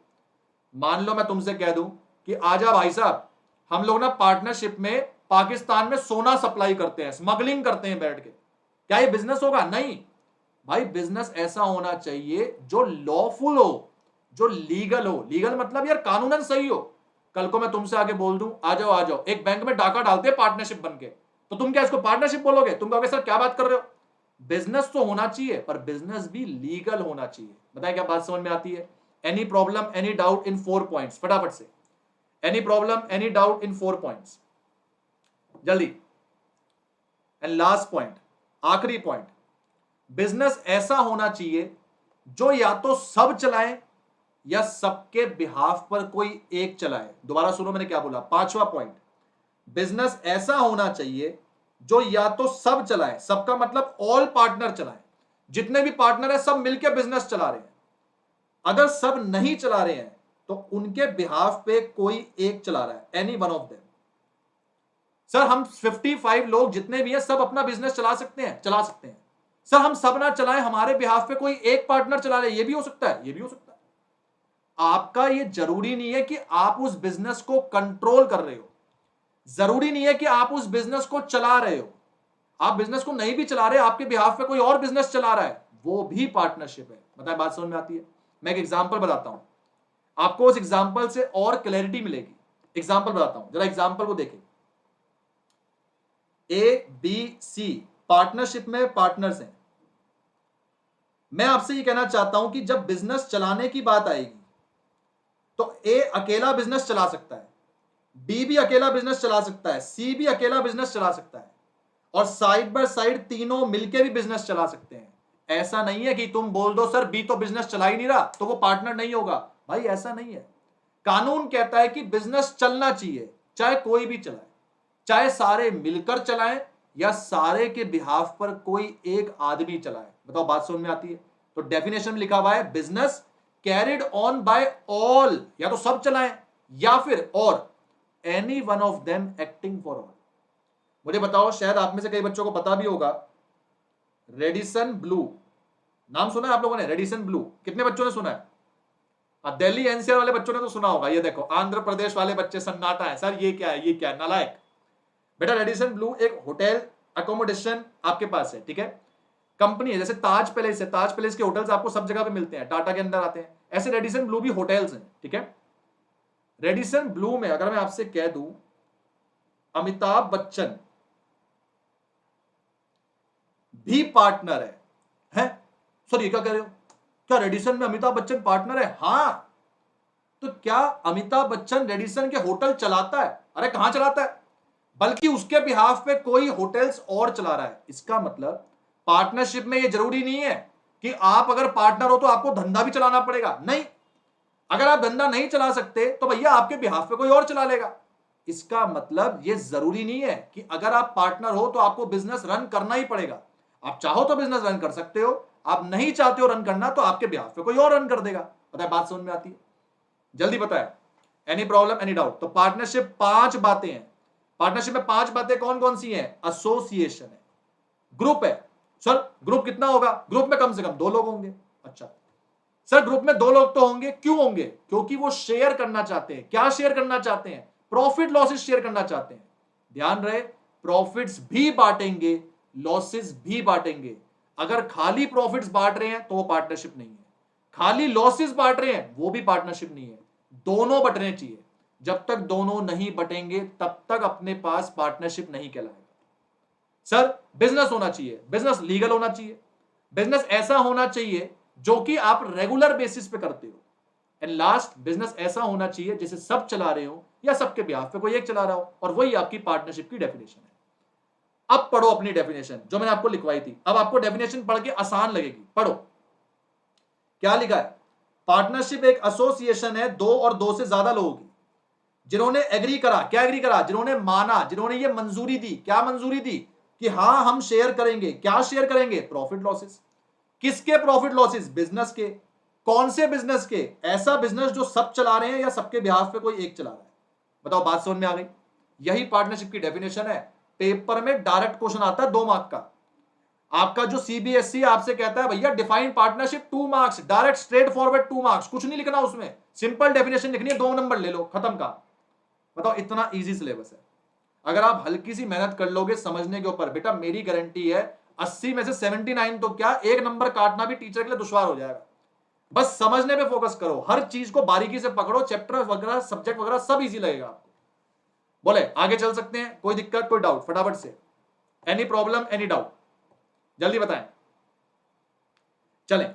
मान लो मैं तुमसे कह दूं कि आजा भाई साहब, हम लोग ना पार्टनरशिप में पाकिस्तान में सोना सप्लाई करते हैं, स्मगलिंग करते हैं बैठ के, क्या ये बिजनेस होगा? नहीं भाई। बिजनेस ऐसा होना चाहिए जो लॉफुल हो, जो लीगल हो। लीगल मतलब यार कानूनन सही हो। कल को मैं तुमसे आके बोल दूं आ जाओ आ जाओ, एक बैंक में डाका डालते हैं पार्टनरशिप बनके, तो तुम क्या इसको पार्टनरशिप बोलोगे? तुम कहोगे सर क्या बात कर रहे हो? बिजनेस तो होना चाहिए पर बिजनेस भी लीगल होना चाहिए। बताएं क्या बात समझ में आती है? Any problem, any doubt in 4 points, फटाफट से। Any problem, any doubt in 4 points, जल्दी। एंड लास्ट पॉइंट, आखिरी पॉइंट, बिजनेस ऐसा होना चाहिए जो या तो सब चलाए या सबके बिहाफ पर कोई एक चलाए। दोबारा सुनो मैंने क्या बोला, पांचवा पॉइंट, बिजनेस ऐसा होना चाहिए जो या तो सब चलाए, सबका मतलब ऑल पार्टनर चलाए, जितने भी पार्टनर है सब मिलकर बिजनेस चला रहे हैं। अगर सब नहीं चला रहे हैं तो उनके बिहाफ पे कोई एक चला रहा है, any one of them. Sir हम 55 लोग जितने भी हैं सब अपना बिजनेस चला सकते हैं, चला सकते हैं। सर हम सब ना चलाएं, हमारे बिहाफ पे कोई एक पार्टनर चला रहे, ये भी हो सकता है, ये भी हो सकता है। आपका ये जरूरी नहीं है कि आप उस बिजनेस को कंट्रोल कर रहे हो, जरूरी नहीं है कि आप उस बिजनेस को चला रहे हो। आप बिजनेस को नहीं भी चला रहे, आपके बिहाफ पे कोई और बिजनेस चला रहा है, वो भी पार्टनरशिप है। बताएं बात समझ में आती है? मैं एक एग्जांपल बताता हूं, आपको उस एग्जांपल से और क्लैरिटी मिलेगी। एग्जांपल बताता हूं, जरा एग्जांपल को देखें। ए बी सी पार्टनरशिप में पार्टनर्स हैं। मैं आपसे ये कहना चाहता हूं कि जब बिजनेस चलाने की बात आएगी तो ए अकेला बिजनेस चला सकता है, बी भी अकेला बिजनेस चला सकता है, सी भी अकेला बिजनेस चला सकता है, और साइड बाय साइड तीनों मिलके भी बिजनेस चला सकते हैं। ऐसा नहीं है कि तुम बोल दो सर बी तो बिजनेस चला ही नहीं रहा तो वो पार्टनर नहीं होगा, भाई ऐसा नहीं है। कानून कहता है कि बिजनेस चलना चाहिए, चाहे कोई भी चलाए, चाहे सारे मिलकर चलाएं या सारे के बिहाफ पर कोई एक आदमी चलाए। बताओ बात समझ में आती है? तो डेफिनेशन में लिखा हुआ है business carried on by all, या तो सब चलाएं या फिर और any one of them acting for all. मुझे बताओ, शायद आप में से कई बच्चों को पता भी होगा, रेडिसन ब्लू नाम सुना है आप लोगों ने? रेडिसन ब्लू कितने बच्चों ने सुना है? दिल्ली एनसीआर वाले बच्चों ने तो सुना होगा। ये देखो आंध्र प्रदेश वाले बच्चे सन्नाटा है, सर ये क्या है, ये क्या है, नालायक। बेटा रेडिसन ब्लू एक होटल अकोमोडेशन आपके पास है, ठीक है, कंपनी है। जैसे ताज पैलेस है, ताज पैलेस के होटल्स आपको सब जगह पे मिलते हैं, टाटा के अंदर आते हैं, ऐसे रेडिसन ब्लू भी होटल्स हैं, ठीक है। रेडिसन ब्लू में अगर मैं आपसे कह दूं अमिताभ बच्चन भी पार्टनर है? सर ये क्या कह रहे हो, क्या रेडिसन में अमिताभ बच्चन पार्टनर है? हां। तो क्या अमिताभ बच्चन रेडिसन के होटल चलाता है? अरे कहां चलाता है, बल्कि उसके बिहाफ पे कोई होटल्स और चला रहा है। इसका मतलब पार्टनरशिप में यह जरूरी नहीं है कि आप अगर पार्टनर हो तो आपको धंधा भी चलाना पड़ेगा, नहीं। अगर आप धंधा नहीं चला सकते तो भैया आपके बिहाफ पे कोई और चला लेगा। इसका मतलब ये जरूरी नहीं है कि अगर आप पार्टनर हो तो आपको बिजनेस रन करना ही पड़ेगा। आप चाहो तो बिजनेस रन कर सकते हो, आप नहीं चाहते हो रन करना तो आपके बिहाफ पे कोई और रन कर देगा। पता है, बात समझ में आती है? जल्दी बताए, एनी प्रॉब्लम, एनी डाउट? तो पार्टनरशिप 5 बातें हैं। पार्टनरशिप में 5 बातें कौन कौन सी हैं? एसोसिएशन है, ग्रुप है। सर ग्रुप कितना होगा? ग्रुप में कम से कम 2 लोग होंगे। अच्छा सर ग्रुप में 2 लोग तो होंगे, क्यों होंगे? क्योंकि वो शेयर करना चाहते हैं। क्या शेयर करना चाहते हैं? प्रॉफिट लॉसेस शेयर करना चाहते हैं। ध्यान रहे, प्रॉफिट्स भी बांटेंगे, लॉसेस भी बांटेंगे। अगर खाली प्रॉफिट्स बांट रहे हैं तो वो पार्टनरशिप नहीं है, खाली लॉसेस बांट रहे हैं वो भी पार्टनरशिप नहीं है। दोनों बटने चाहिए। जब तक दोनों नहीं बटेंगे तब तक अपने पास पार्टनरशिप नहीं कहलाएगा। सर बिजनेस होना चाहिए, बिजनेस लीगल होना चाहिए, बिजनेस ऐसा होना चाहिए जो कि आप रेगुलर बेसिस पे करते हो। एंड लास्ट, बिजनेस ऐसा होना चाहिए जिसे सब चला रहे हो या सबके बिहाफ पे कोई एक चला रहा हो, और वही आपकी पार्टनरशिप की डेफिनेशन है। अब पढ़ो अपनी डेफिनेशन जो मैंने आपको लिखवाई थी। अब आपको डेफिनेशन पढ़ के आसान लगेगी, पढ़ो। क्या लिखा है? पार्टनरशिप एक एसोसिएशन है 2 और 2 से ज्यादा लोगों की, जिन्होंने एग्री करा। क्या एग्री करा? जिन्होंने माना, जिन्होंने ये मंजूरी दी। क्या मंजूरी दी? कि हां हम शेयर करेंगे। क्या शेयर करेंगे? Profit losses. किसके प्रॉफिट लॉसेस? बिजनेस के। कौन से बिजनेस के? ऐसा बिजनेस जो सब चला रहे हैं या सबके बिहाफ पे कोई एक चला रहा है। बताओ, बात समझ में आ गई? यही पार्टनरशिप की डेफिनेशन है। पेपर में डायरेक्ट क्वेश्चन आता है 2 मार्क का। आपका जो सीबीएसई आपसे कहता है भैया define partnership 2 marks, direct straight forward 2 marks, कुछ नहीं लिखना उसमें, सिंपल डेफिनेशन लिखनी है, 2 नंबर ले लो, खत्म का। बताओ, इतना इजी सिलेबस है। अगर आप हल्की सी मेहनत कर लोगे समझने के ऊपर, बेटा मेरी गारंटी है 80 में से 79 तो क्या, 1 नंबर काटना भी टीचर के लिए दुश्वार हो जाएगा। बस समझने पे फोकस करो, हर चीज को बारीकी से पकड़ो, चैप्टर वगैरह सब्जेक्ट वगैरह सब इजी लगेगा आपको। बोले आगे चल सकते हैं? कोई दिक्कत, कोई डाउट? फटाफट से, एनी प्रॉब्लम, एनी डाउट, जल्दी बताएं। चलें,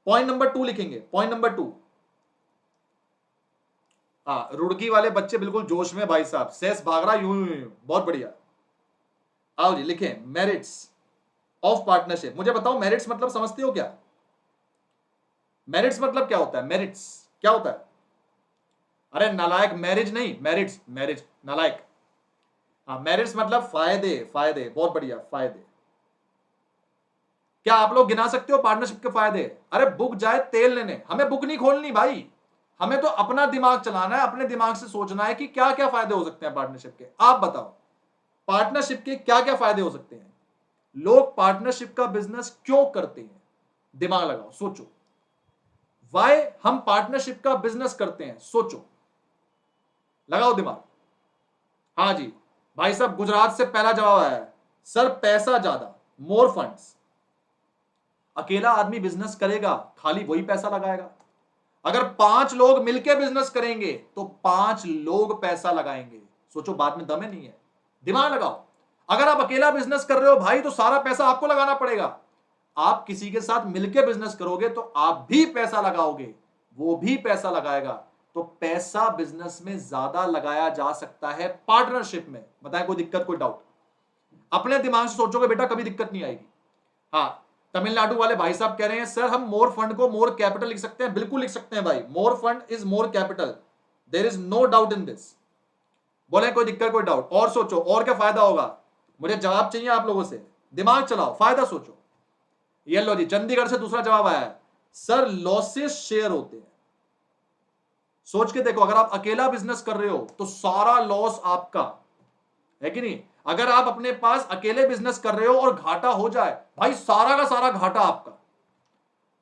पॉइंट नंबर 2 लिखेंगे। पॉइंट नंबर 2, हाँ रुड़की वाले बच्चे बिल्कुल जोश में भाई साहब, सेस भाग रहा यूं यूं यूं, बहुत बढ़िया। आओ जी लिखें, मेरिट्स ऑफ पार्टनरशिप। मुझे बताओ मेरिट्स मतलब समझते हो क्या? मेरिट्स मतलब क्या होता है? मेरिट्स क्या होता है? अरे नालायक, मैरिज नहीं, मेरिट्स, मैरिज नालायक। हाँ मेरिट्स मतलब फायदे, फायदे, बहुत बढ़िया, फायदे। क्या आप लोग गिना सकते हो पार्टनरशिप के फायदे? अरे बुक जाए तेल लेने, हमें बुक नहीं खोलनी भाई, हमें तो अपना दिमाग चलाना है, अपने दिमाग से सोचना है कि क्या क्या फायदे हो सकते हैं पार्टनरशिप के। आप बताओ पार्टनरशिप के क्या क्या फायदे हो सकते हैं? लोग पार्टनरशिप का बिजनेस क्यों करते हैं? दिमाग लगाओ, सोचो। वाई हम पार्टनरशिप का बिजनेस करते हैं? सोचो, लगाओ दिमाग। हाँ जी भाई साहब, गुजरात से पहला जवाब आया है, सर पैसा ज्यादा, मोर फंड्स। अकेला आदमी बिजनेस करेगा, खाली वही पैसा लगाएगा। अगर 5 लोग मिलकर बिजनेस करेंगे तो 5 लोग पैसा लगाएंगे। सोचो, बात में दम है नहीं है? दिमाग लगाओ। अगर आप अकेला बिजनेस कर रहे हो भाई तो सारा पैसा आपको लगाना पड़ेगा। आप किसी के साथ मिलकर बिजनेस करोगे तो आप भी पैसा लगाओगे, वो भी पैसा लगाएगा। तो पैसा बिजनेस में ज्यादा लगाया जा सकता है पार्टनरशिप में। बताएं, कोई दिक्कत, कोई डाउट? अपने दिमाग से सोचोगे बेटा, कभी दिक्कत नहीं आएगी। हाँ, तमिलनाडु वाले भाई साहब कह रहे हैं सर हम मोर फंड को मोर कैपिटल लिख सकते हैं। बिल्कुल लिख सकते हैं भाई, more fund is more capital, there is no doubt in this. बोले कोई दिक्कत, कोई डाउट? और सोचो, और क्या फायदा होगा? मुझे जवाब चाहिए आप लोगों से, दिमाग चलाओ, फायदा सोचो। ये लो जी, चंडीगढ़ से दूसरा जवाब आया है, सर लॉसेस शेयर होते हैं। सोच के देखो, अगर आप अकेला बिजनेस कर रहे हो तो सारा लॉस आपका है कि नहीं? अगर आप अपने पास अकेले बिजनेस कर रहे हो और घाटा हो जाए, भाई सारा का सारा घाटा आपका।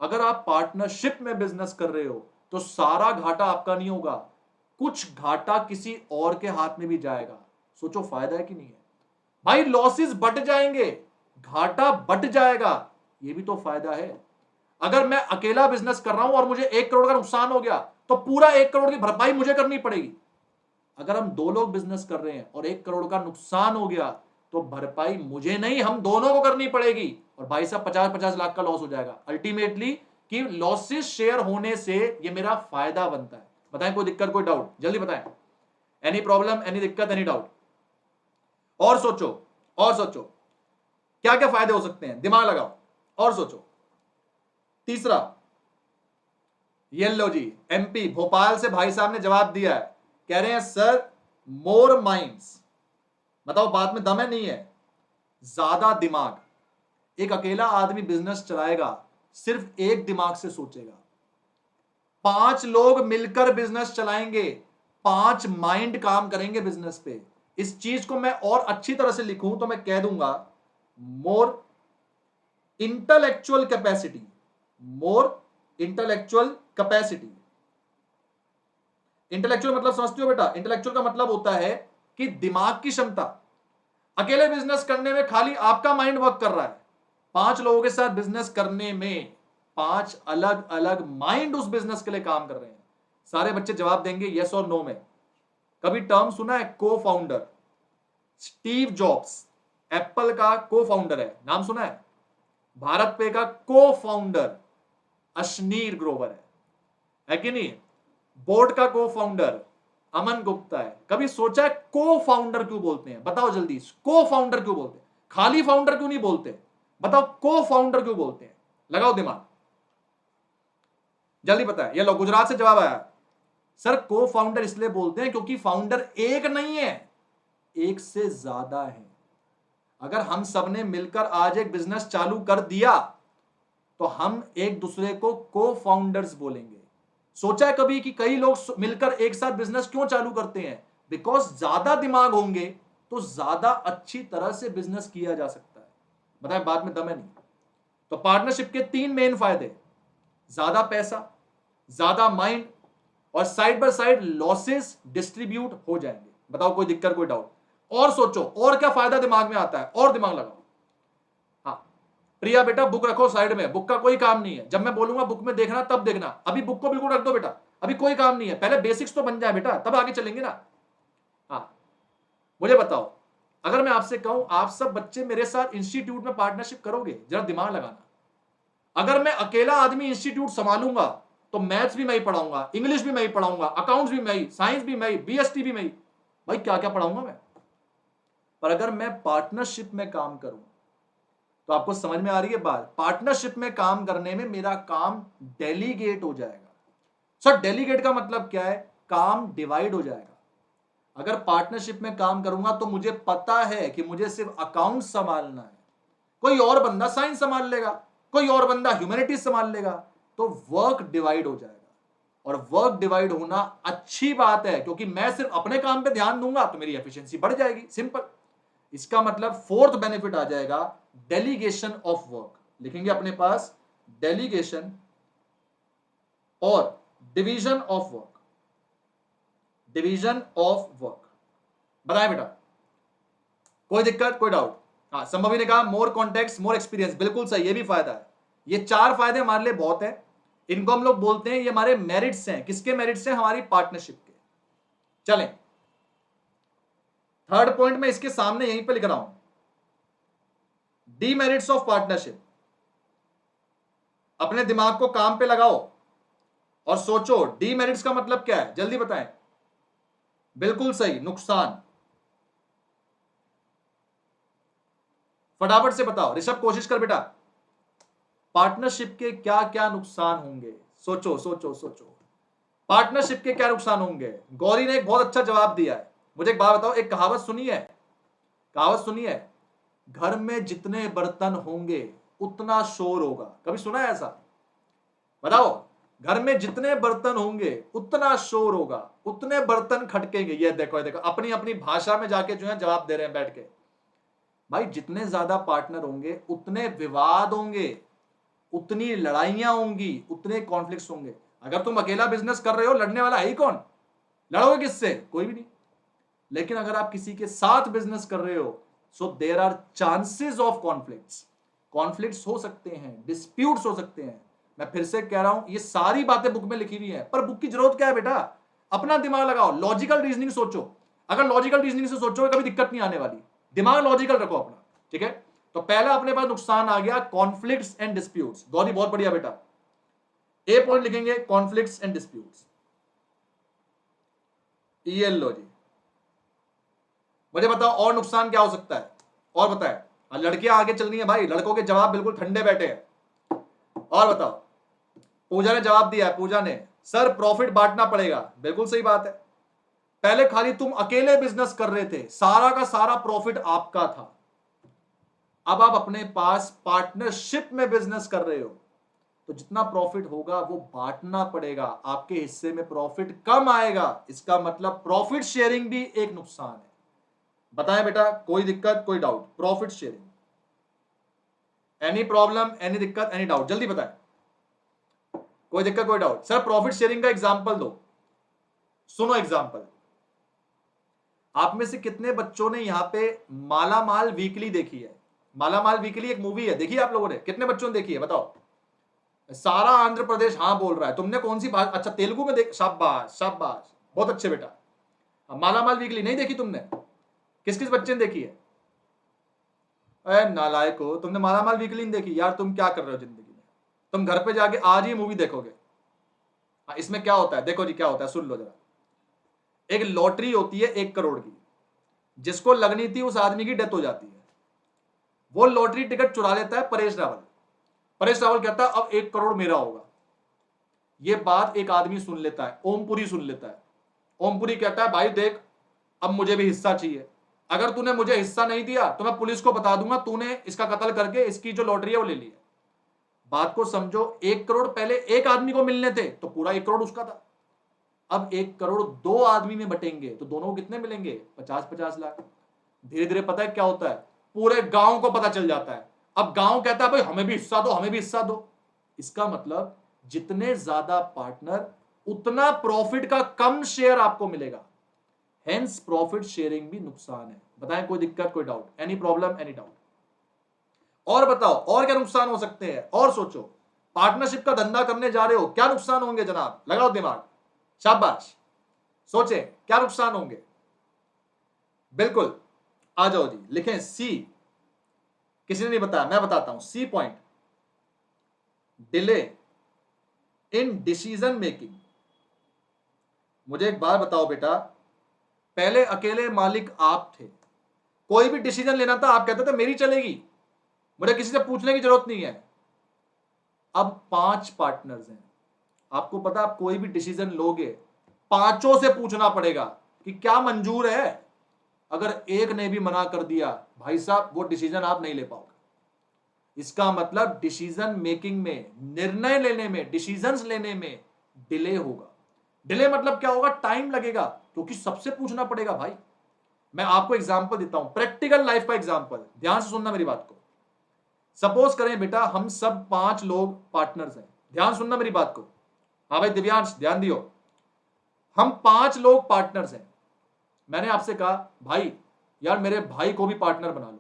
अगर आप पार्टनरशिप में बिजनेस कर रहे हो तो सारा घाटा आपका नहीं होगा, कुछ घाटा किसी और के हाथ में भी जाएगा। सोचो, फायदा है कि नहीं है? भाई लॉसेस बढ़ जाएंगे, घाटा बढ़ जाएगा, ये भी तो फायदा है। अगर मैं अकेला बिजनेस कर रहा हूं और मुझे 1 करोड़ का नुकसान हो गया तो पूरा 1 करोड़ की भरपाई मुझे करनी पड़ेगी। अगर हम 2 लोग बिजनेस कर रहे हैं और 1 करोड़ का नुकसान हो गया तो भरपाई मुझे नहीं, हम दोनों को करनी पड़ेगी। और भाई साहब 50-50 लाख का लॉस हो जाएगा अल्टीमेटली, कि लॉसेस शेयर होने से ये मेरा फायदा बनता है। बताएं, कोई दिक्कत, कोई डाउट? जल्दी बताएं, एनी प्रॉब्लम, एनी दिक्कत, एनी डाउट? और सोचो, और सोचो, क्या क्या फायदे हो सकते हैं? दिमाग लगाओ और सोचो। तीसरा, ये लो जी, एमपी भोपाल से भाई साहब ने जवाब दिया है, कह रहे हैं सर मोर माइंड्स। बताओ बात में दम है नहीं है? ज्यादा दिमाग। एक अकेला आदमी बिजनेस चलाएगा, सिर्फ एक दिमाग से सोचेगा। 5 लोग मिलकर बिजनेस चलाएंगे, 5 माइंड काम करेंगे बिजनेस पे। इस चीज को मैं और अच्छी तरह से लिखूं तो मैं कह दूंगा मोर इंटेलेक्चुअल कैपेसिटी, मोर इंटेलेक्चुअल कैपेसिटी। इंटेलेक्चुअल मतलब समझते हो बेटा? इंटेलेक्चुअल का मतलब होता है कि दिमाग की क्षमता। अकेले बिजनेस करने में खाली आपका माइंड वर्क कर रहा है, 5 लोगों के साथ बिजनेस करने में 5 अलग अलग माइंड उस बिजनेस के लिए काम कर रहे हैं। सारे बच्चे जवाब देंगे यस और नो में। कभी टर्म सुना है को फाउंडर? स्टीव जॉब्स एप्पल का को फाउंडर है, नाम सुना है? भारत पे का को फाउंडर अशनीर ग्रोवर है कि नहीं? बोर्ड का को फाउंडर अमन गुप्ता है। कभी सोचा है को फाउंडर क्यों बोलते हैं? बताओ जल्दी, को फाउंडर क्यों बोलते हैं? खाली फाउंडर क्यों नहीं बोलते? बताओ को फाउंडर क्यों बोलते हैं? लगाओ दिमाग, जल्दी बताए। ये लो गुजरात से जवाब आया, सर को फाउंडर इसलिए बोलते हैं क्योंकि फाउंडर एक नहीं है, एक से ज्यादा है। अगर हम सबने मिलकर आज एक बिजनेस चालू कर दिया तो हम एक दूसरे को को फाउंडर्स बोलेंगे। सोचा है कभी कि कई लोग मिलकर एक साथ बिजनेस क्यों चालू करते हैं? बिकॉज ज्यादा दिमाग होंगे तो ज्यादा अच्छी तरह से बिजनेस किया जा सकता है। बताएं बात में दम है नहीं? तो पार्टनरशिप के 3 मेन फायदे, ज्यादा पैसा, ज्यादा माइंड, और side by side losses distribute हो जाएंगे। बताओ कोई दिक्कत, कोई डाउट? और सोचो और क्या फायदा दिमाग में आता है, और दिमाग लगाओ। हाँ प्रिया बेटा बुक रखो साइड में, बुक का कोई काम नहीं है। जब मैं बोलूंगा बुक में देखना तब देखना, अभी बुक को बिल्कुल रख दो बेटा, अभी कोई काम नहीं है। पहले बेसिक्स तो बन जाए बेटा, तब आगे चलेंगे ना। हाँ मुझे बताओ, अगर मैं आपसे कहूं आप सब बच्चे मेरे साथ इंस्टीट्यूट में पार्टनरशिप करोगे? जरा दिमाग लगाना। अगर मैं अकेला आदमी इंस्टीट्यूट संभालूंगा तो मैथ्स भी मैं ही पढ़ाऊंगा, इंग्लिश भी मैं ही पढ़ाऊंगा, अकाउंट्स भी मैं ही, साइंस भी मैं ही, बीएसटी भी मैं ही, भाई क्या क्या पढ़ाऊंगा मैं। पर अगर मैं पार्टनरशिप में काम करूं तो आपको समझ में आ रही है बात? पार्टनरशिप में काम करने में मेरा काम डेलीगेट हो जाएगा। सर डेलीगेट का मतलब क्या है? काम डिवाइड हो जाएगा। अगर पार्टनरशिप में काम करूंगा तो मुझे पता है कि मुझे सिर्फ अकाउंट संभालना है, कोई और बंदा साइंस संभाल लेगा, कोई और बंदा ह्यूमैनिटीज संभाल लेगा, तो वर्क डिवाइड हो जाएगा। और वर्क डिवाइड होना अच्छी बात है, क्योंकि मैं सिर्फ अपने काम पे ध्यान दूंगा तो मेरी एफिशिएंसी बढ़ जाएगी, सिंपल। इसका मतलब फोर्थ बेनिफिट आ जाएगा, डेलीगेशन ऑफ वर्क। लिखेंगे अपने पास डेलीगेशन और division of work, division of work. बताएं बेटा कोई दिक्कत, कोई डाउट? हाँ संभवी ने कहा मोर कॉन्टेक्स्ट मोर एक्सपीरियंस, बिल्कुल सही, ये भी फायदा है। ये 4 फायदे हमारे लिए बहुत है। इनको हम लोग बोलते हैं ये हमारे मेरिट्स हैं। किसके मेरिट्स हैं? हमारी पार्टनरशिप के। चलें थर्ड पॉइंट में इसके सामने यहीं पे लिख रहा हूं, डीमेरिट्स ऑफ पार्टनरशिप। अपने दिमाग को काम पे लगाओ और सोचो डीमेरिट्स का मतलब क्या है, जल्दी बताएं। बिल्कुल सही, नुकसान। फटाफट से बताओ, ऋषभ कोशिश कर बेटा। पार्टनरशिप के क्या क्या नुकसान होंगे? सोचो सोचो सोचो, पार्टनरशिप के क्या नुकसान होंगे? गौरी ने एक बहुत अच्छा जवाब दिया है। मुझे एक बात बताओ, एक कहावत सुनी है? कहावत सुनी है, घर में जितने बर्तन होंगे उतना शोर होगा। कभी सुना है ऐसा? बताओ, घर में जितने बर्तन होंगे उतना शोर होगा, उतने बर्तन खटकेंगे। ये देखो, ये देखो, अपनी अपनी भाषा में जाके जो है जवाब दे रहे हैं बैठ के। भाई जितने ज्यादा पार्टनर होंगे उतने विवाद होंगे, उतनी लड़ाइयां होंगी, उतने कॉन्फ्लिक्ट्स होंगे। अगर तुम अकेला बिजनेस कर रहे हो, लड़ने वाला है ही कौन? लड़ोगे किससे? कोई भी नहीं। लेकिन अगर आप किसी के साथ बिजनेस कर रहे हो, so there are chances of conflicts. Conflicts हो सकते हैं, डिस्प्यूट्स हो सकते हैं। मैं फिर से कह रहा हूं, ये सारी बातें बुक में लिखी हुई हैं, पर बुक की जरूरत क्या है बेटा? अपना दिमाग लगाओ, लॉजिकल रीजनिंग सोचो। अगर लॉजिकल रीजनिंग से सोचोगे कभी दिक्कत नहीं आने वाली। दिमाग लॉजिकल रखो अपना, ठीक है? तो पहला अपने पास नुकसान आ गया, कॉन्फ्लिक्ट्स एंड डिस्प्यूट्स। गौरी बहुत बढ़िया बेटा, ए पॉइंट लिखेंगे कॉन्फ्लिक्ट्स एंड डिस्प्यूट्स। ये लो जी, मुझे बताओ और नुकसान क्या हो सकता है, और बताए। लड़कियां आगे चल रही है भाई, लड़कों के जवाब बिल्कुल ठंडे बैठे हैं। और बताओ, पूजा ने जवाब दिया है, पूजा ने, सर प्रॉफिट बांटना पड़ेगा। बिल्कुल सही बात है। पहले खाली तुम अकेले बिजनेस कर रहे थे, सारा का सारा प्रॉफिट आपका था। अब आप अपने पास पार्टनरशिप में बिजनेस कर रहे हो, तो जितना प्रॉफिट होगा वो बांटना पड़ेगा। आपके हिस्से में प्रॉफिट कम आएगा, इसका मतलब प्रॉफिट शेयरिंग भी एक नुकसान है। बताएं बेटा, कोई दिक्कत, कोई doubt? Profit sharing, any problem, any दिक्कत, एनी डाउट? जल्दी बताएं, कोई दिक्कत, कोई डाउट? सर प्रॉफिट शेयरिंग का एग्जांपल दो। सुनो एग्जांपल, आप में से कितने बच्चों ने यहां पे माला माल वीकली देखी है? माला माल वीकली एक मूवी है, देखी है आप लोगों ने? कितने बच्चों ने देखी है बताओ? सारा आंध्र प्रदेश हाँ बोल रहा है। तुमने कौन सी भाषा? अच्छा तेलुगु में देख, शाबाश शाबाश, बहुत अच्छे बेटा। माला माल वीकली नहीं देखी तुमने? किस किस बच्चे ने देखी है? अरे नालायक हो, तुमने माला माल वीकली नहीं देखी यार? तुम क्या कर रहे हो जिंदगी में? तुम घर पे जाके आज ही मूवी देखोगे। इसमें क्या होता है देखो जी, क्या होता है सुन लो जरा। एक लॉटरी होती है 1 करोड़ की, जिसको लगनी थी उस आदमी की डेथ हो जाती है। वो लॉटरी टिकट चुरा लेता है परेश रावल। परेश रावल कहता है अब 1 करोड़ मेरा होगा। ये बात एक आदमी सुन लेता है, ओमपुरी सुन लेता है। ओमपुरी कहता है भाई देख, अब मुझे भी हिस्सा चाहिए। अगर तूने मुझे हिस्सा नहीं दिया तो मैं पुलिस को बता दूंगा तूने इसका कत्ल करके इसकी जो लॉटरी है वो ले ली है। बात को समझो, 1 करोड़ पहले एक आदमी को मिलने थे तो पूरा 1 करोड़ उसका था। अब 1 करोड़ 2 आदमी में बटेंगे तो दोनों को कितने मिलेंगे? 50-50 लाख। धीरे धीरे पता है क्या होता है, पूरे गांव को पता चल जाता है। अब गांव कहता है भाई हमें भी हिस्सा दो, हमें भी हिस्सा दो। इसका मतलब जितने ज्यादा पार्टनर उतना प्रॉफिट का कम शेयर आपको मिलेगा। हेंस प्रॉफिट शेयरिंग भी नुकसान है। बताएं, कोई दिक्कत, कोई doubt? Any problem, any doubt? और बताओ, और क्या नुकसान हो सकते हैं? और सोचो, पार्टनरशिप का धंधा करने जा रहे हो, क्या नुकसान होंगे जनाब? लगाओ दिमाग, शाबाश, सोचे क्या नुकसान होंगे। बिल्कुल, आ जाओ जी, लिखें सी। किसी ने नहीं बताया, मैं बताता हूं। C point, delay in decision making. मुझे एक बात बताओ बेटा, पहले अकेले मालिक आप थे, कोई भी डिसीजन लेना था आप कहते थे मेरी चलेगी, मुझे किसी से पूछने की जरूरत नहीं है। अब 5 पार्टनर्स हैं, आपको पता आप कोई भी डिसीजन लोगे 5 से पूछना पड़ेगा कि क्या मंजूर है। अगर एक ने भी मना कर दिया भाई साहब वो डिसीजन आप नहीं ले पाओगे। इसका मतलब डिसीजन मेकिंग में, निर्णय लेने में, डिसीजंस लेने में डिले होगा। डिले मतलब क्या होगा? टाइम लगेगा, क्योंकि सबसे पूछना पड़ेगा भाई। मैं आपको एग्जांपल देता हूं, प्रैक्टिकल लाइफ का एग्जांपल, ध्यान से सुनना मेरी बात को। सपोज करें बेटा हम सब 5 लोग पार्टनर्स हैं, ध्यान सुनना मेरी बात को। हाँ भाई दिव्यांश ध्यान दियो, हम 5 लोग पार्टनर्स हैं। मैंने आपसे कहा भाई यार मेरे भाई को भी पार्टनर बना लो।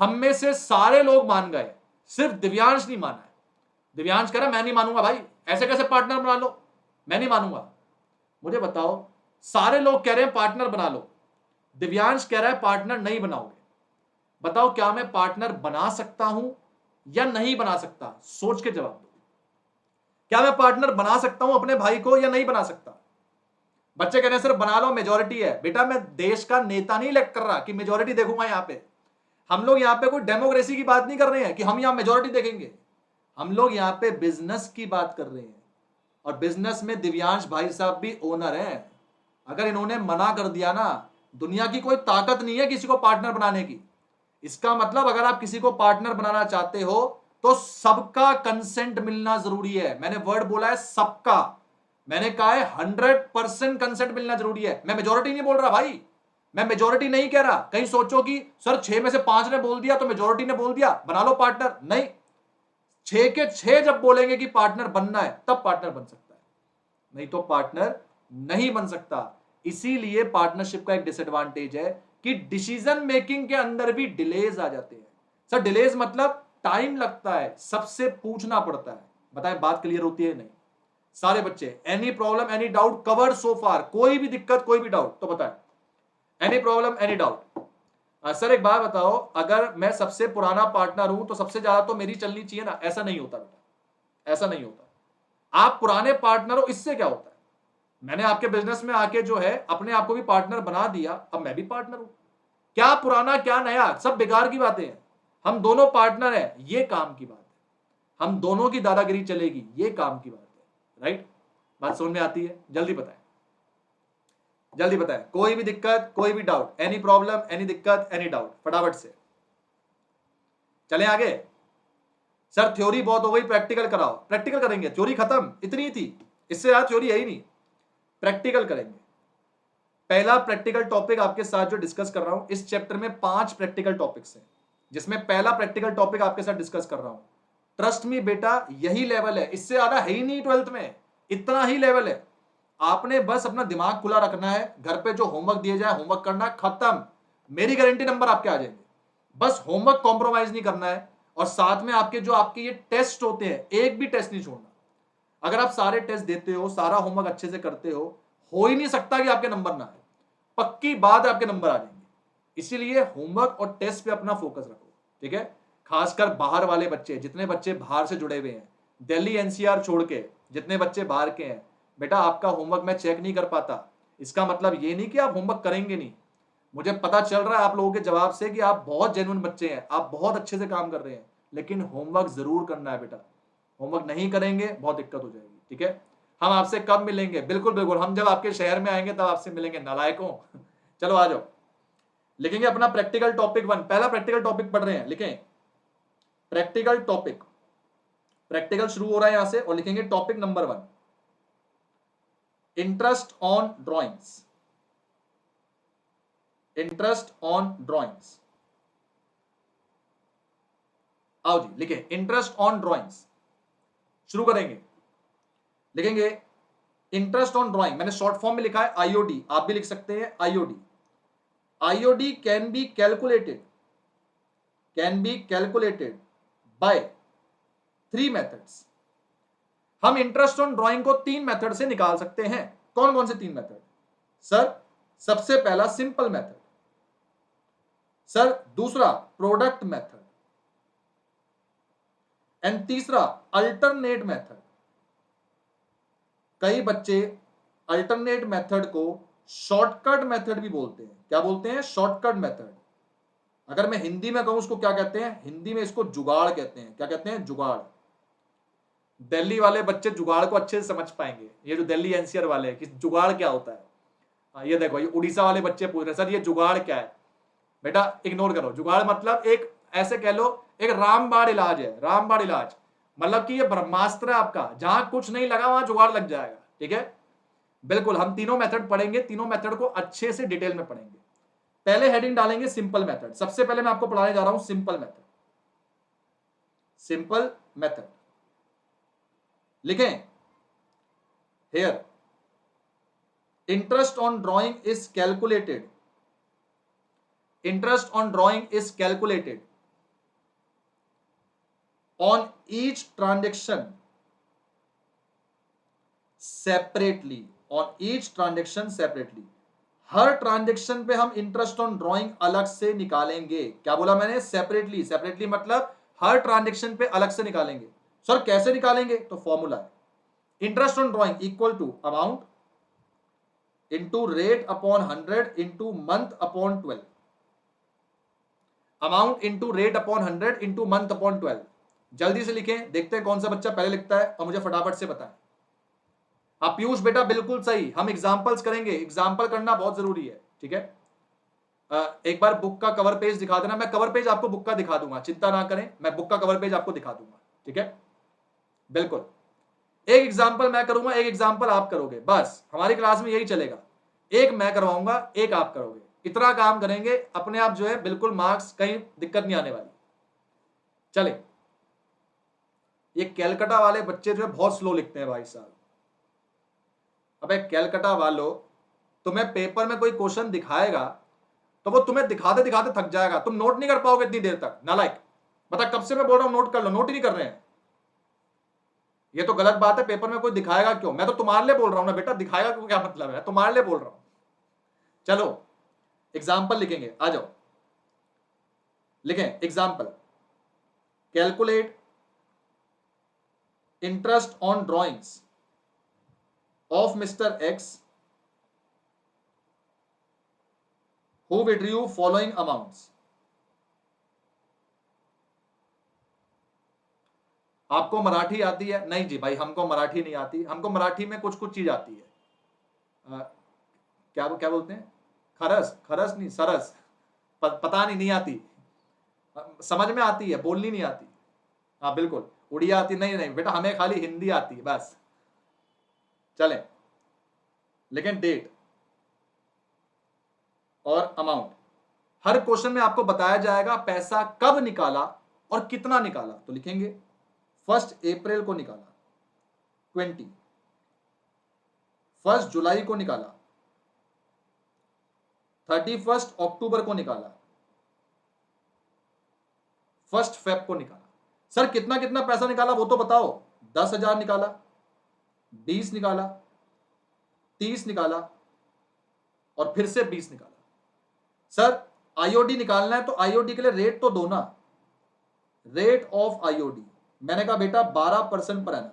हम में से सारे लोग मान गए, सिर्फ दिव्यांश नहीं माना है। दिव्यांश कह रहा मैं नहीं मानूंगा भाई, ऐसे कैसे पार्टनर बना लो, मैं नहीं मानूंगा। मुझे बताओ, सारे लोग कह रहे हैं पार्टनर बना लो, दिव्यांश कह रहा है पार्टनर नहीं बनाओगे। बताओ क्या मैं पार्टनर बना सकता हूं या नहीं बना सकता? सोच के जवाब दो। क्या मैं पार्टनर बना सकता हूं अपने भाई को या नहीं बना सकता? बच्चे कह रहे हैं सर बना लो, मेजोरिटी है। बेटा मैं देश का नेता नहीं इलेक्ट कर रहा कि मेजोरिटी देखूंगा। यहां पे हम लोग यहां पे कोई डेमोक्रेसी की बात नहीं कर रहे हैं कि हम यहां मेजोरिटी देखेंगे। हम लोग यहां पे बिजनेस की बात कर रहे हैं, और बिजनेस में दिव्यांश भाई साहब भी ओनर हैं। अगर इन्होंने मना कर दिया ना, दुनिया की कोई ताकत नहीं है किसी को पार्टनर बनाने की। इसका मतलब अगर आप किसी को पार्टनर बनाना चाहते हो तो सबका कंसेंट मिलना जरूरी है। मैंने वर्ड बोला है सबका, मैंने कहा है 100% कंसेंट मिलना जरूरी है। मैं मेजोरिटी नहीं बोल रहा भाई, मैं मेजोरिटी नहीं कह रहा। कहीं सोचो कि सर 6 में से 5 ने बोल दिया तो मेजोरिटी ने बोल दिया बना लो पार्टनर, नहीं। 6 के 6 जब बोलेंगे कि पार्टनर बनना है तब पार्टनर बन सकता है, नहीं तो पार्टनर नहीं बन सकता। इसीलिए पार्टनरशिप का एक डिसएडवांटेज है कि डिसीजन मेकिंग के अंदर भी डिलेज आ जाते हैं। सर डिलेज मतलब टाइम लगता है, सबसे पूछना पड़ता है। बताएं बात क्लियर होती है नहीं? सारे बच्चे, any problem any doubt covered so far? कोई भी दिक्कत, कोई भी डाउट तो बताएं। Any problem any doubt? Sir एक बात बताओ, अगर मैं सबसे पुराना पार्टनर हूं तो सबसे ज्यादा तो मेरी चलनी चाहिए ना? ऐसा नहीं होता बेटा, ऐसा नहीं होता। आप पुराने पार्टनर हो, इससे क्या होता है? मैंने आपके बिजनेस में आके जो है अपने आप को भी पार्टनर बना दिया, अब मैं भी पार्टनर हूं। क्या पुराना क्या नया, सब बेकार की बातें हैं। हम दोनों पार्टनर हैं, ये काम की बात है। हम दोनों की दादागिरी चलेगी, ये काम की बात है। राइट, बात समझ में आती है? जल्दी बताएं, जल्दी बताएं, कोई भी दिक्कत, कोई भी डाउट, एनी प्रॉब्लम, एनी दिक्कत, एनी डाउट, फटाफट से चलें आगे। सर थ्योरी बहुत हो गई, प्रैक्टिकल कराओ। प्रैक्टिकल करेंगे, थ्योरी खत्म, इतनी ही थी, इससे ज्यादा थ्योरी है ही नहीं, प्रैक्टिकल करेंगे। पहला प्रैक्टिकल टॉपिक आपके साथ जो डिस्कस कर रहा हूं, इस चैप्टर में 5 प्रैक्टिकल टॉपिक्स हैं, जिसमें पहला प्रैक्टिकल टॉपिक आपके साथ डिस्कस कर रहा हूं। ट्रस्ट मी बेटा, यही लेवल है, इससे ज्यादा है ही नहीं 12th में, इतना ही लेवल है। आपने बस अपना दिमाग खुला रखना है, घर पे जो होमवर्क दिए जाए होमवर्क करना, खत्म। मेरी गारंटी नंबर आपके आ जाएंगे, बस होमवर्क कॉम्प्रोमाइज नहीं करना है। और साथ में आपके जो आपके ये टेस्ट होते हैं, एक भी टेस्ट नहीं छोड़ना। अगर आप सारे टेस्ट देते हो, सारा होमवर्क अच्छे से करते हो ही नहीं सकता कि आपके नंबर ना आए, पक्की बात है आपके नंबर आ जाएंगे। इसीलिए होमवर्क और टेस्ट पे अपना फोकस रखो, ठीक है। खासकर बाहर वाले बच्चे, जितने बच्चे बाहर से जुड़े हुए हैं, दिल्ली एनसीआर छोड़ के जितने बच्चे बाहर के हैं, बेटा आपका होमवर्क मैं चेक नहीं कर पाता, इसका मतलब ये नहीं कि आप होमवर्क करेंगे नहीं। मुझे पता चल रहा है आप लोगों के जवाब से कि आप बहुत जेन्युइन बच्चे हैं, आप बहुत अच्छे से काम कर रहे हैं, लेकिन होमवर्क जरूर करना है बेटा। होमवर्क नहीं करेंगे बहुत दिक्कत हो जाएगी, ठीक है। हम आपसे कब मिलेंगे? बिल्कुल बिल्कुल, हम जब आपके शहर में आएंगे तब आपसे मिलेंगे, नालायकों। चलो आ जाओ, लिखेंगे अपना प्रैक्टिकल टॉपिक 1। पहला प्रैक्टिकल टॉपिक पढ़ रहे हैं, लिखें प्रैक्टिकल टॉपिक। प्रैक्टिकल शुरू हो रहा है यहां से, और लिखेंगे topic number 1, interest on drawings. Interest on drawings, आओ जी लिखें इंटरेस्ट ऑन ड्रॉइंग्स। शुरू करेंगे, लिखेंगे इंटरेस्ट ऑन ड्रॉइंग। मैंने शॉर्ट फॉर्म में लिखा है आईओडी, आप भी लिख सकते हैं IOD. IOD can be calculated, can be calculated by 3 methods. हम इंटरेस्ट ऑन ड्रॉइंग को 3 मेथड से निकाल सकते हैं। कौन कौन से 3 मेथड? सर सबसे पहला सिंपल मेथड, सर दूसरा प्रोडक्ट मेथड, एंड तीसरा अल्टरनेट मेथड। कई बच्चे अल्टरनेट मेथड को शॉर्टकट मेथड भी बोलते हैं। क्या बोलते हैं? Shortcut method. अगर मैं हिंदी में कहूं उसको क्या कहते हैं? हिंदी में इसको जुगाड़ कहते हैं। क्या कहते हैं? जुगाड़। दिल्ली वाले बच्चे जुगाड़ को अच्छे से समझ पाएंगे, ये जो दिल्ली एनसीआर वाले हैं कि जुगाड़ क्या होता है। ये देखो, ये उड़ीसा वाले बच्चे पूछ रहे हैं सर ये जुगाड़ क्या है। बेटा इग्नोर करो, जुगाड़ मतलब एक ऐसे कह लो एक रामबाण इलाज है। रामबाण इलाज मतलब कि ये ब्रह्मास्त्र है आपका, जहां कुछ नहीं लगा वहां जुगाड़ लग जाएगा, ठीक है। बिल्कुल, हम तीनों मेथड पढ़ेंगे, तीनों मेथड को अच्छे से डिटेल में पढ़ेंगे। पहले हेडिंग डालेंगे सिंपल मेथड। सबसे पहले मैं आपको पढ़ाने जा रहा हूं सिंपल मेथड। सिंपल मेथड लिखें here, interest on drawing is calculated, interest on drawing is calculated on each transaction separately, on each transaction separately। Her transaction पे हम इंटरेस्ट ऑन ड्रॉइंग अलग से निकालेंगे। क्या बोला मैंने? सेपरेटली। सेपरेटली मतलब हर ट्रांजेक्शन पे अलग से निकालेंगे। सर कैसे निकालेंगे? तो फॉर्मूला है interest on drawing equal to amount into rate upon 100 into month upon 12। Amount into rate upon 100 into month upon 12। जल्दी से लिखें, देखते हैं कौन सा बच्चा पहले लिखता है और मुझे फटाफट से बताएं। हाँ पीयूष बेटा बिल्कुल सही, हम एग्जाम्पल्स करेंगे, एग्जाम्पल करना बहुत जरूरी है, ठीक है। एक बार बुक का कवर पेज दिखा देना, मैं कवर पेज आपको बुक का दिखा दूंगा, चिंता ना करें, मैं बुक का कवर पेज आपको दिखा दूंगा, ठीक है। बिल्कुल, एक एग्जाम्पल मैं करूंगा, एक एग्जाम्पल आप करोगे, बस हमारी क्लास में यही चलेगा। एक मैं करवाऊंगा, एक आप करोगे, इतना काम करेंगे, अपने आप जो है बिल्कुल मार्क्स कहीं दिक्कत नहीं आने वाली। चले, ये कैलकाटा वाले बच्चे जो है बहुत स्लो लिखते हैं भाई साहब। अबे कैलकाटा वालों, तुम्हें पेपर में कोई क्वेश्चन दिखाएगा तो वो तुम्हें दिखाते दिखाते थक जाएगा, तुम नोट नहीं कर पाओगे इतनी देर तक। नालायक, बता कब से मैं बोल रहा हूं नोट कर लो, नोट ही नहीं कर रहे हैं। ये तो गलत बात है, पेपर में कोई दिखाएगा क्यों? मैं तो तुम्हारे लिए बोल रहा हूं ना बेटा, दिखाएगा क्यों क्या मतलब है, तुम्हारे लिए बोल रहा हूं। चलो एग्जाम्पल लिखेंगे, आ जाओ लिखें example. Calculate interest on drawings of mister x who withdrew following amounts। आपको मराठी आती है? नहीं जी भाई, हमको मराठी नहीं आती। हमको मराठी में कुछ कुछ चीज आती है। क्या क्या बोलते हैं? खरस, खरस नहीं, सरस। पता नहीं, नहीं आती। समझ में आती है, बोलनी नहीं आती। हाँ बिल्कुल। उड़िया आती नहीं? नहीं बेटा, हमें खाली हिंदी आती है बस। चले, लेकिन डेट और अमाउंट हर क्वेश्चन में आपको बताया जाएगा पैसा कब निकाला और कितना निकाला। तो लिखेंगे 1 अप्रैल को निकाला 20, 1 जुलाई को निकाला, 31 अक्टूबर को निकाला, 1 फेब को निकाला। सर कितना कितना पैसा निकाला वो तो बताओ। 10,000 निकाला, 20 निकाला, 30 निकाला और फिर से 20 निकाला। सर आईओडी निकालना है तो आईओडी के लिए रेट तो दो ना। रेट ऑफ आईओडी मैंने कहा बेटा 12% पर एनम।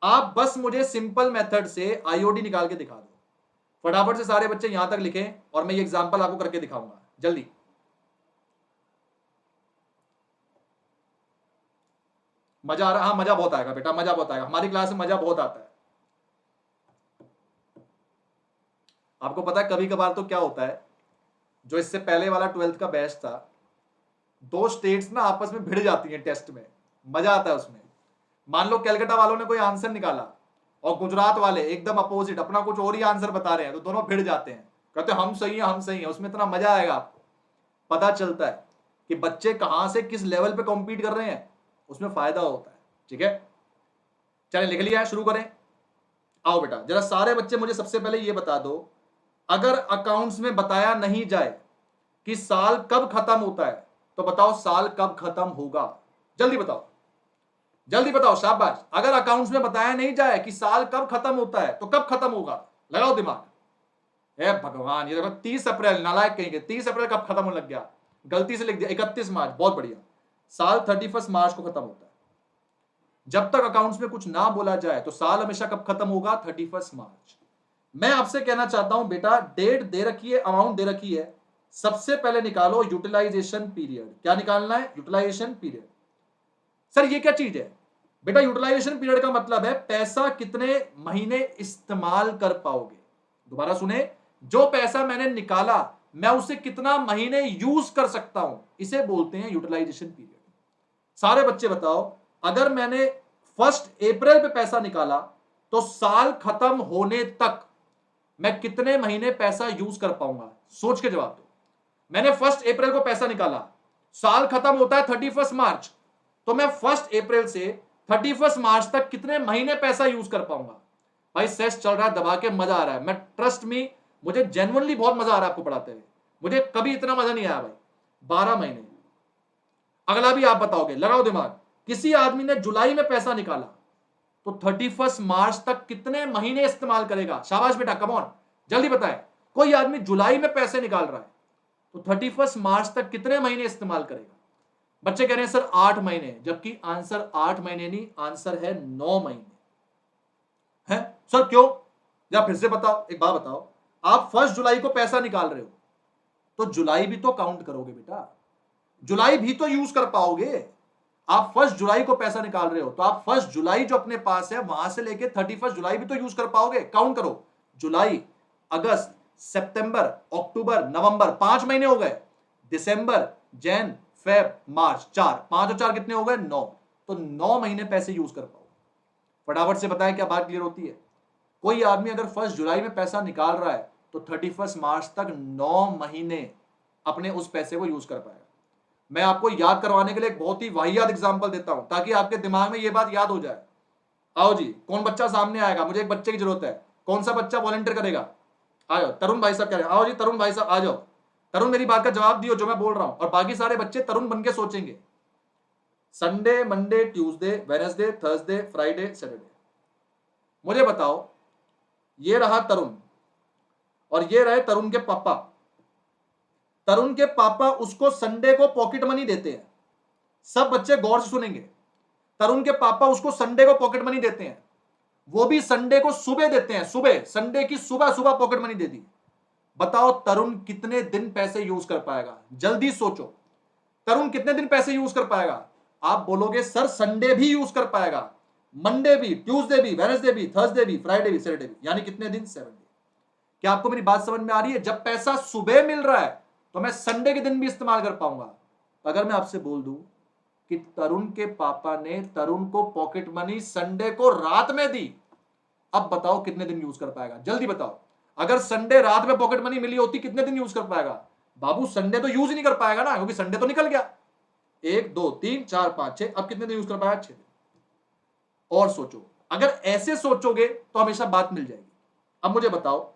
आप बस मुझे सिंपल मेथड से आईओडी निकाल के दिखा दो। फटाफट से सारे बच्चे यहां तक लिखें और मैं ये एग्जांपल आपको करके दिखाऊंगा जल्दी। मजा आ रहा? हाँ मजा बहुत आएगा बेटा, मजा बहुत आएगा। हमारी क्लास में मजा बहुत आता है। आपको पता है कभी कभार तो क्या होता है, जो इससे पहले वाला 12th का बैच था, 2 स्टेट्स ना आपस में भिड़ जाती हैं टेस्ट में। मजा आता है उसमें। मान लो कलकत्ता वालों ने कोई आंसर निकाला और गुजरात वाले एकदम अपोजिट अपना कुछ और ही आंसर बता रहे हैं, तो दोनों भिड़ जाते हैं, कहते हैं हम सही हैं, हम सही हैं। उसमें इतना मजा आएगा, आपको पता चलता है कि बच्चे कहां से किस लेवल पे कॉम्पीट कर रहे हैं, उसमें फायदा होता है। ठीक है, चलिए लिख लिया है, शुरू करें। आओ बेटा, जरा सारे बच्चे मुझे सबसे पहले ये बता दो, अगर अकाउंट्स में बताया नहीं जाए कि साल कब खत्म होता है, तो बताओ साल कब खत्म होगा। जल्दी बताओ, जल्दी बताओ, शाबाश। अगर अकाउंट्स में बताया नहीं जाए कि साल कब खत्म होता है तो कब खत्म होगा, लगाओ दिमाग। हे भगवान, ये देखो 30 अप्रैल, नालायक कहेंगे। 30 अप्रैल कब खत्म होने लग गया, गलती से लिख दिया 31 मार्च। बहुत बढ़िया, साल 31 मार्च को खत्म होता है। जब तक अकाउंट्स में कुछ ना बोला जाए तो साल हमेशा कब खत्म होगा, 31 मार्च। मैं आपसे कहना चाहता हूं बेटा, डेट दे रखी है, अमाउंट दे रखी है, सबसे पहले निकालो यूटिलाइजेशन पीरियड। क्या निकालना है? Utilisation period. सर ये क्या चीज है बेटा? यूटिलाइजेशन पीरियड का मतलब है पैसा कितने महीने इस्तेमाल कर पाओगे। दोबारा सुने, जो पैसा मैंने निकाला मैं उसे कितना महीने यूज कर सकता हूं, इसे बोलते हैं यूटिलाइजेशन पीरियड। सारे बच्चे बताओ, अगर मैंने 1 अप्रैल पे पैसा निकाला तो साल खत्म होने तक मैं कितने महीने पैसा यूज कर पाऊंगा? सोच के जवाब दो। मैंने 1 अप्रैल को पैसा निकाला, साल खत्म होता है 31 मार्च, तो मैं 1 अप्रैल से 31 मार्च तक कितने महीने पैसा यूज कर पाऊंगा? भाई सेस चल रहा है, दबा के मजा आ रहा है। मैं ट्रस्ट मी, मुझे जेन्युइनली बहुत मजा आ रहा है आपको पढ़ाते हुए। मुझे कभी इतना मजा नहीं आया भाई। 12 महीने। अगला भी आप बताओगे, लगाओ दिमाग। किसी आदमी ने जुलाई में पैसा निकाला तो 31 मार्च तक कितने महीने इस्तेमाल करेगा? शाबाश बेटा, कम ऑन, जल्दी बताएं। कोई आदमी जुलाई में पैसे निकाल रहा है तो 31 मार्च तक कितने महीने इस्तेमाल करेगा? बच्चे कह रहे हैं सर 8 महीने, जबकि आंसर 8 महीने नहीं, आंसर है 9 महीने है। सर क्यों? या फिर से बताओ, एक बात बताओ, आप 1 जुलाई को पैसा निकाल रहे हो तो जुलाई भी तो काउंट करोगे बेटा, जुलाई भी तो यूज कर पाओगे। आप 1 जुलाई को पैसा निकाल रहे हो तो आप 1 जुलाई जो अपने पास है वहां से लेके 31 जुलाई भी तो यूज कर पाओगे। काउंट करो, जुलाई, अगस्त, सितंबर, अक्टूबर, नवंबर, 5 महीने हो गए। दिसंबर, जैन, फेब, मार्च, 4, 5 और 4 कितने हो गए? 9। तो 9 महीने पैसे यूज कर पाओ। फटाफट से बताएं, क्या बात क्लियर होती है? कोई आदमी अगर 1 जुलाई में पैसा निकाल रहा है तो 31 मार्च तक 9 महीने अपने उस पैसे को यूज कर पाएगा। मैं आपको याद करवाने के लिए एक बहुत ही वाहियात एग्जांपल देता हूं ताकि आपके दिमाग में यह बात याद हो जाए। आओ जी, कौन बच्चा सामने आएगा? मुझे एक बच्चे की जरूरत है। कौन सा बच्चा वॉलंटियर करेगा? आओ, तरुण भाई साहब कह रहे हैं। आओ जी तरुण भाई साहब, आ जाओ। तरुण मेरी बात का जवाब दियो जो मैं बोल रहा हूं, और बाकी सारे बच्चे तरुण बन के सोचेंगे। Sunday, Monday, Tuesday, Wednesday, Thursday, Friday, Saturday. मुझे बताओ, ये रहा तरुण और ये रहे तरुण के पापा। तरुण के पापा उसको संडे को पॉकेट मनी देते हैं। सब बच्चे गौर से सुनेंगे। तरुण के पापा उसको संडे को पॉकेट मनी देते हैं, वो भी संडे को सुबह देते हैं। सुबह, संडे की सुबह सुबह पॉकेट मनी दे दी। बताओ तरुण कितने दिन पैसे यूज कर पाएगा? जल्दी सोचो, तरुण कितने दिन पैसे यूज कर पाएगा? आप बोलोगे सर संडे भी यूज कर पाएगा, मंडे भी, ट्यूसडे भी, वेडनेसडे भी, थर्सडे भी, फ्राइडे भी, सैटरडे भी, यानी कितने दिन? 7 डे। क्या आपको मेरी बात समझ में आ रही है? जब पैसा सुबह मिल रहा है तो मैं संडे के दिन भी इस्तेमाल कर पाऊंगा। अगर मैं आपसे बोल दूं कि तरुण के पापा ने तरुण को पॉकेट मनी संडे को रात में दी, अब बताओ कितने दिन यूज कर पाएगा? जल्दी बताओ। अगर संडे रात में पॉकेट मनी मिली होती कितने दिन यूज कर पाएगा? बाबू संडे तो यूज ही नहीं कर पाएगा ना, क्योंकि संडे तो निकल गया। 1 2 3 4 5 6, अब कितने दिन यूज कर पाएगा? 6 दिन। और सोचो, अगर ऐसे सोचोगे तो हमेशा बात मिल जाएगी। अब मुझे बताओ,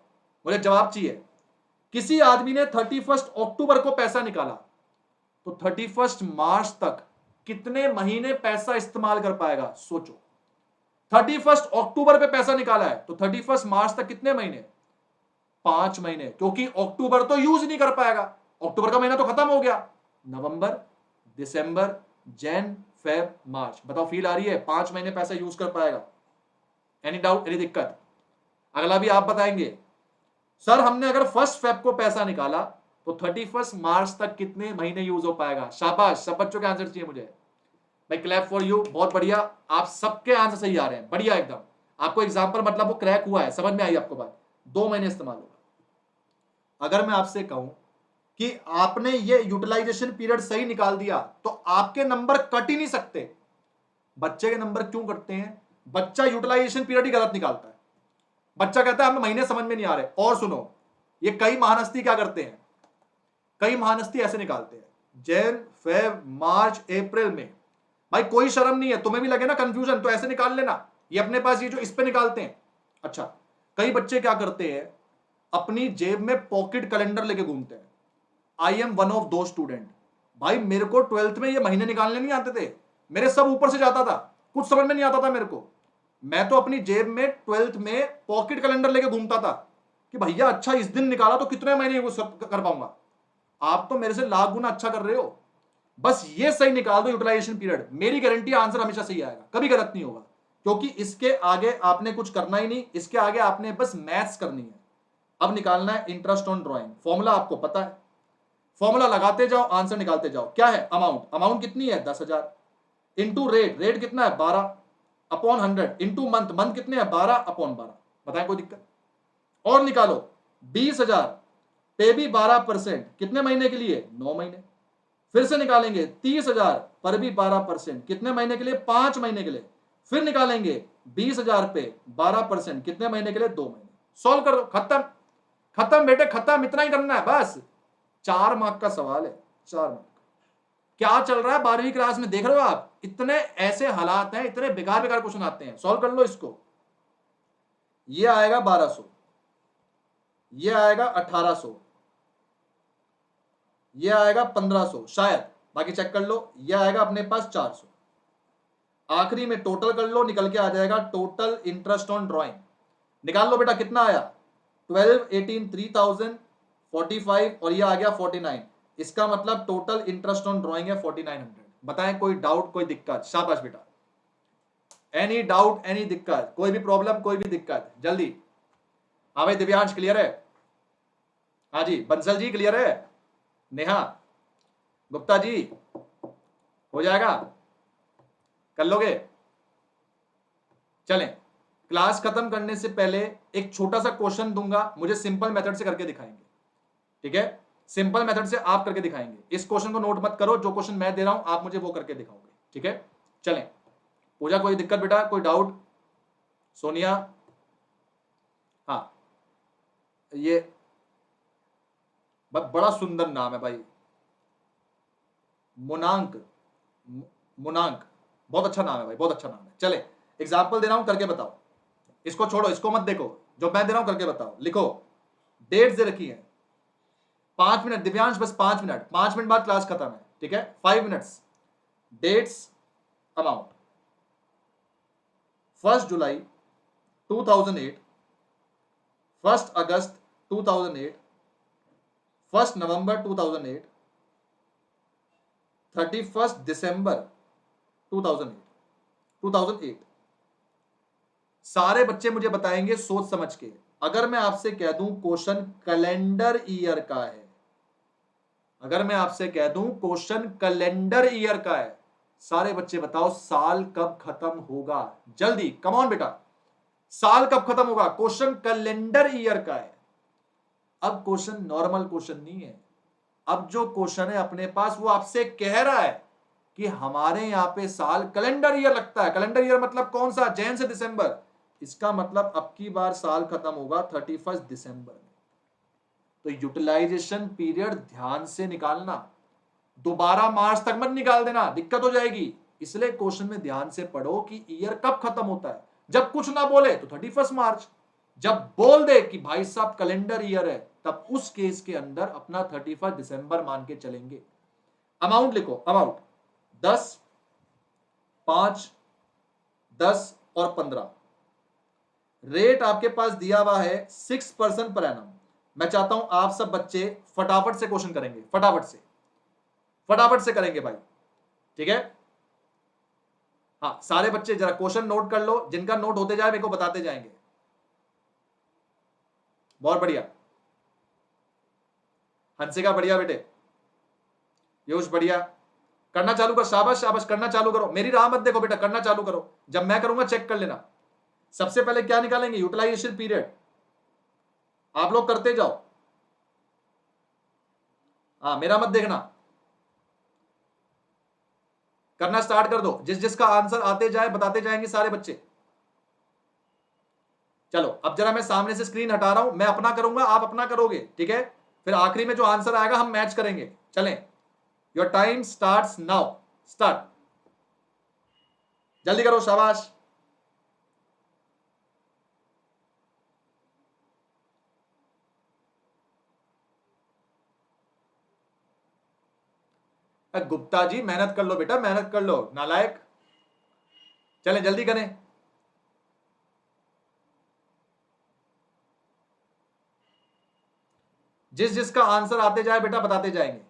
मुझे जवाब चाहिए। किसी आदमी ने 31 अक्टूबर को पैसा निकाला तो 31 मार्च तक कितने महीने पैसा इस्तेमाल कर पाएगा? सोचो। 31 अक्टूबर पे पैसा निकाला है तो 31 मार्च तक कितने महीने? 5 महीने, क्योंकि अक्टूबर तो यूज नहीं कर पाएगा, अक्टूबर का महीना तो खत्म हो गया। नवंबर, दिसंबर, जैन, फेब, मार्च, बताओ फील आ रही है? 5 महीने पैसा यूज कर पाएगा। एनी डाउट, एनी दिक्कत? अगला भी आप बताएंगे सर हमने अगर 1 फेब को पैसा निकाला तो 31 मार्च तक कितने महीने यूज हो पाएगा? शाबाश, सब बच्चों के आंसर चाहिए मुझे भाई। क्लैप फॉर यू, बहुत बढ़िया, आप सबके आंसर सही आ रहे हैं, बढ़िया एकदम। आपको एग्जांपल मतलब वो क्रैक हुआ है, समझ में आई आपको बात? 2 महीने इस्तेमाल होगा। अगर मैं आपसे कहूं कि आपने ये यूटिलाइजेशन पीरियड सही निकाल दिया तो आपके नंबर कट ही नहीं सकते। बच्चे के नंबर क्यों कटते हैं? बच्चा यूटिलाइजेशन पीरियड ही गलत निकालता है। बच्चा कहता है हमें महीने समझ में नहीं आ रहे। और सुनो, ये कई महानस्ती क्या करते हैं, कई महानस्ती ऐसे निकालते हैं, जैन, फेब, मार्च, अप्रैल में। भाई कोई शर्म नहीं है, तुम्हें भी लगे ना कंफ्यूजन तो ऐसे निकाल लेना। ये अपने पास ये जो इस पे निकालते हैं। अच्छा, कई बच्चे क्या करते हैं, अपनी जेब में पॉकेट कैलेंडर लेके घूमते हैं। आई एम वन ऑफ दो स्टूडेंट। भाई मेरे को 12th में ये महीने निकालने नहीं आते थे, मेरे सब ऊपर से जाता था, कुछ समझ में नहीं आता था मेरे को। मैं तो अपनी जेब में 12th में पॉकेट कैलेंडर लेके घूमता था कि भैया अच्छा इस दिन निकाला तो कितने महीने वो सब कर पाऊंगा। आप तो मेरे से लाख गुना अच्छा कर रहे हो। बस ये सही निकाल दो यूटिलाइजेशन पीरियड, मेरी गारंटी आंसर हमेशा सही आएगा, कभी गलत नहीं होगा। क्योंकि इसके आगे आपने कुछ करना ही नहीं, इसके आगे आपने बस मैथ्स करनी है। अब निकालना है इंटरेस्ट ऑन ड्रॉइंग। फॉर्मूला आपको पता है, फॉर्मूला लगाते जाओ, आंसर निकालते जाओ। क्या है? अमाउंट, अमाउंट कितनी है? 10,000 इंटू रेट, रेट कितना है? 12 अपॉन 100 इंटू मंथ, मंथ कितने हैं? 12 अपॉन 12। बताएं कोई दिक्कत? और निकालो 20,000 पे भी 12%, कितने महीने के लिए? 9 महीने। फिर से निकालेंगे 30,000 पर भी 12%, कितने महीने के लिए? 5 महीने के लिए। फिर निकालेंगे 20,000 पे 12%, कितने महीने के लिए? 2 महीने। सॉल्व कर दो, खत्म, खत्म बेटे खत्म, इतना ही करना है बस। 4 मार्क का सवाल है, 4 मार्क। क्या चल रहा है 12वीं क्लास में, देख रहे हो आप? इतने ऐसे हालात हैं, इतने बेकार बेकार क्वेश्चन आते हैं। सॉल्व कर लो इसको। ये आएगा 1200, ये आएगा 1800, ये आएगा 1500 शायद, बाकी चेक कर लो। ये आएगा अपने पास 400। आखिरी में टोटल कर लो, निकल के आ जाएगा टोटल इंटरेस्ट ऑन ड्राइंग। निकाल लो बेटा कितना आया? 12, 18, 3000, 45 और ये आ गया 49। इसका मतलब टोटल इंटरेस्ट ऑन ड्राइंग है 4900। बताएं कोई डाउट, कोई दिक्कत? शाबाश बेटा। एनी डाउट, एनी दिक्कत, कोई भी प्रॉब्लम, कोई भी दिक्कत? जल्दी। हाँ भाई दिव्यांश क्लियर है? हाँ जी, बंसल जी क्लियर है? नेहा गुप्ता जी हो जाएगा? कर लोगे? चलें, क्लास खत्म करने से पहले एक छोटा सा क्वेश्चन दूंगा, मुझे सिंपल मेथड से करके दिखाएंगे, ठीक है? सिंपल मेथड से आप करके दिखाएंगे। इस क्वेश्चन को नोट मत करो, जो क्वेश्चन मैं दे रहा हूं आप मुझे वो करके दिखाओगे, ठीक है? चलें, पूजा कोई दिक्कत बेटा, कोई डाउट? सोनिया, हाँ, ये बड़ा सुंदर नाम है भाई, मुनांक, मुनांक, बहुत अच्छा नाम है भाई, बहुत अच्छा नाम है। चले, एग्जाम्पल दे रहा हूं, करके बताओ। इसको छोड़ो, इसको मत देखो, जो मैं दे रहा हूं करके बताओ। लिखो, डेट दे रखी है 5 मिनट, दिव्यांश बस 5 मिनट, 5 मिनट बाद क्लास खत्म है, ठीक है? 5 मिनट्स। डेट्स, अमाउंट 1 जुलाई 2008, 1 अगस्त 2008, 1 नवंबर 2008, 31 दिसंबर 2008। सारे बच्चे मुझे बताएंगे सोच समझ के। अगर मैं आपसे कह दूं क्वेश्चन कैलेंडर ईयर का है, अगर मैं आपसे कह दूं क्वेश्चन कैलेंडर ईयर का है, सारे बच्चे बताओ साल कब खत्म होगा, जल्दी कम ऑन बेटा, साल कब खत्म होगा। क्वेश्चन कैलेंडर ईयर का है। अब क्वेश्चन नॉर्मल क्वेश्चन नहीं है, अब जो क्वेश्चन है अपने पास वो आपसे कह रहा है कि हमारे यहां पे साल कैलेंडर ईयर लगता है। कैलेंडर ईयर मतलब कौन सा, जैन से दिसंबर। इसका मतलब अब की बार साल खत्म होगा 31 दिसंबर में। तो यूटिलाइजेशन पीरियड ध्यान से निकालना, दोबारा मार्च तक मत निकाल देना, दिक्कत हो जाएगी। इसलिए क्वेश्चन में ध्यान से पढ़ो कि ईयर कब खत्म होता है। जब कुछ ना बोले तो 31 मार्च, जब बोल दे कि भाई साहब कैलेंडर ईयर है, तब उस केस के अंदर अपना 31 दिसंबर मान के चलेंगे। अमाउंट लिखो, अमाउंट 10, 5, 10 और 15। रेट आपके पास दिया हुआ है 6% पर एनम। मैं चाहता हूं आप सब बच्चे फटाफट से क्वेश्चन करेंगे, फटाफट से करेंगे भाई, ठीक है। हाँ सारे बच्चे जरा क्वेश्चन नोट कर लो, जिनका नोट होते जाए मेरे को बताते जाएंगे। बहुत बढ़िया, हंसिका बढ़िया बेटे, योश बढ़िया, करना चालू कर, शाबाश शाबाश, करना चालू करो, मेरी राह मत देखो बेटा, करना चालू करो। जब मैं करूंगा चेक कर लेना। सबसे पहले क्या निकालेंगे, यूटिलाइजेशन पीरियड। आप लोग करते जाओ, हाँ मेरा मत देखना, करना स्टार्ट कर दो। जिस जिसका आंसर आते जाए बताते जाएंगे सारे बच्चे। चलो अब जरा मैं सामने से स्क्रीन हटा रहा हूं, मैं अपना करूंगा, आप अपना करोगे, ठीक है। फिर आखिरी में जो आंसर आएगा हम मैच करेंगे। चलें, your time starts now, start, जल्दी करो, शाबाश। गुप्ता जी मेहनत कर लो बेटा, मेहनत कर लो, नालायक। चलें जल्दी करें। जिस जिसका आंसर आते जाए बेटा बताते जाएंगे।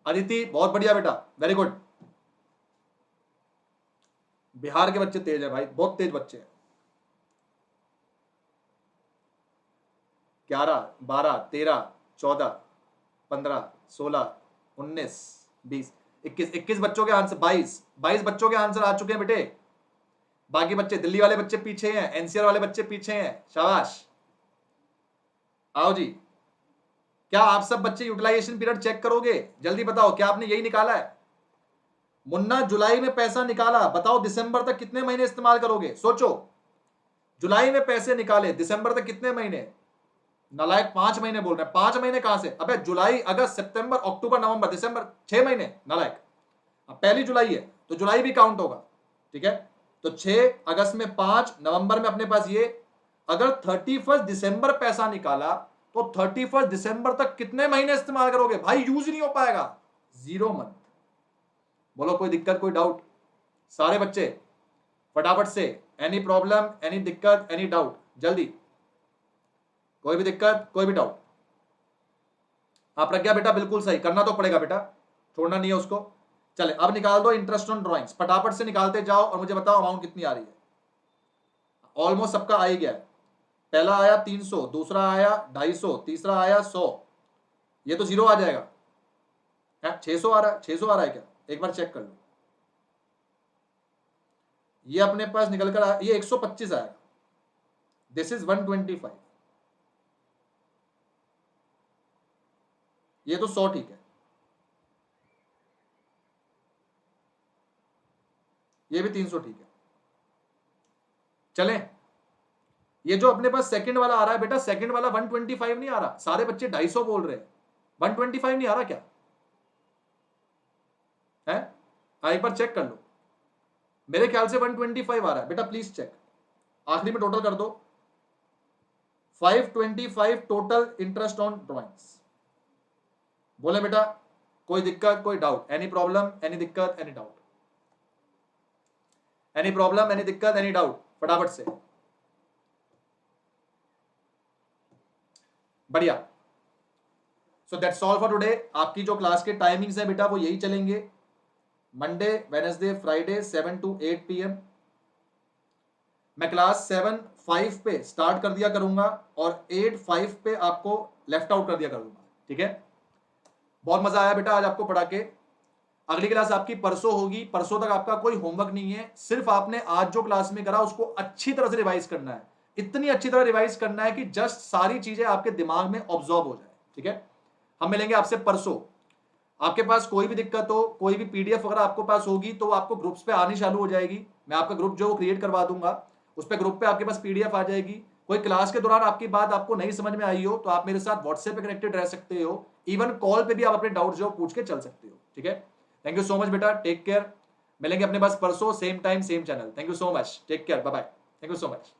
अदिति बहुत बढ़िया बेटा, वेरी गुड। बिहार के बच्चे तेज है भाई, बहुत तेज बच्चे हैं। 11, 12, 13, 14, 15, 16, 19, 20, 21 बच्चों के आंसर, 22 बच्चों के आंसर आ चुके हैं बेटे। बाकी बच्चे, दिल्ली वाले बच्चे पीछे हैं, एनसीआर वाले बच्चे पीछे हैं, शाबाश। आओ जी, क्या आप सब बच्चे यूटिलाइजेशन पीरियड चेक करोगे? जल्दी बताओ, क्या आपने यही निकाला है? मुन्ना जुलाई में पैसा निकाला, बताओ दिसंबर तक कितने महीने इस्तेमाल करोगे? सोचो, जुलाई में पैसे निकाले, दिसंबर तक कितने महीने? नालायक 5 महीने बोल रहे हैं। 5 महीने कहां से? अबे जुलाई, अगस्त, सितंबर, अक्टूबर, नवंबर, दिसंबर, 6 महीने, नालायक। अब पहली जुलाई है तो जुलाई भी काउंट होगा, ठीक है। तो 6, अगस्त में 5, नवंबर में अपने पास ये। अगर 31 दिसंबर पैसा निकाला तो 31 दिसंबर तक कितने महीने इस्तेमाल करोगे भाई? यूज नहीं हो पाएगा, 0 मंथ। बोलो कोई दिक्कत, कोई डाउट? सारे बच्चे फटाफट से, एनी प्रॉब्लम, एनी दिक्कत, एनी डाउट, जल्दी, कोई भी दिक्कत, कोई भी डाउट? हाँ प्रज्ञा बेटा बिल्कुल सही, करना तो पड़ेगा बेटा, छोड़ना नहीं है उसको। चले अब निकाल दो इंटरेस्ट ऑन ड्राइंग्स, फटाफट से निकालते जाओ और मुझे बताओ अमाउंट कितनी आ रही है। ऑलमोस्ट सबका आ ही गया है। पहला आया 300, दूसरा आया 250, तीसरा आया 100, ये तो 0 आ जाएगा। 600 आ रहा है, 600 आ रहा है क्या? एक बार चेक कर लो। ये अपने पास निकल कर ये 125 आएगा, दिस इज 125, ये तो 100 ठीक है, ये भी 300 ठीक है। चलें, ये जो अपने पास सेकंड वाला आ रहा है बेटा, सेकंड वाला 125 नहीं आ रहा, सारे बच्चे 250 बोल रहे हैं, 125 नहीं आ रहा क्या है? एक बार चेक कर लो, मेरे ख्याल से 125 आ रहा है बेटा, प्लीज चेक, आखिरी में टोटल कर दो। 525 टोटल इंटरेस्ट ऑन ड्रॉइंग्स। बोले बेटा कोई दिक्कत, कोई डाउट, एनी प्रॉब्लम, एनी दिक्कत, any doubt? Any problem, any दिक्कत, एनी डाउट? फटाफट से, बढ़िया। So that's all for today. आपकी जो क्लास के टाइमिंग्स है बेटा वो यही चलेंगे। Monday Wednesday Friday 7 to 8 PM। मैं क्लास 7:05 पे स्टार्ट कर दिया करूंगा और 8:05 पे आपको लेफ्ट आउट कर दिया करूंगा, ठीक है। बहुत मजा आया बेटा आज आपको पढ़ा के। अगली क्लास आपकी परसों होगी, परसों तक आपका कोई होमवर्क नहीं है, सिर्फ आपने आज जो क्लास में करा उसको अच्छी तरह से रिवाइज करना है, इतनी अच्छी तरह रिवाइज करना है कि जस्ट सारी चीजें आपके दिमाग में ऑब्जॉर्व हो जाए, ठीक है। हम मिलेंगे आपसे परसों। आपके पास कोई भी दिक्कत हो, कोई भी पीडीएफ अगर आपके पास होगी तो आपको ग्रुप्स पे आनी चालू हो जाएगी। मैं आपका ग्रुप जो क्रिएट करवा दूंगा, उस पे ग्रुप पे आपके पास पीडीएफ आ जाएगी। कोई क्लास के दौरान आपकी बात आपको नहीं समझ में आई हो तो आप मेरे साथ व्हाट्सएप पे कनेक्टेड रह सकते हो, इवन कॉल पे भी आप अपने डाउट जो पूछ के चल सकते हो, ठीक है। थैंक यू सो मच बेटा, टेक केयर। मिलेंगे अपने पास परसों same time same channel. Thank you so much, take care, bye bye. Thank you so much.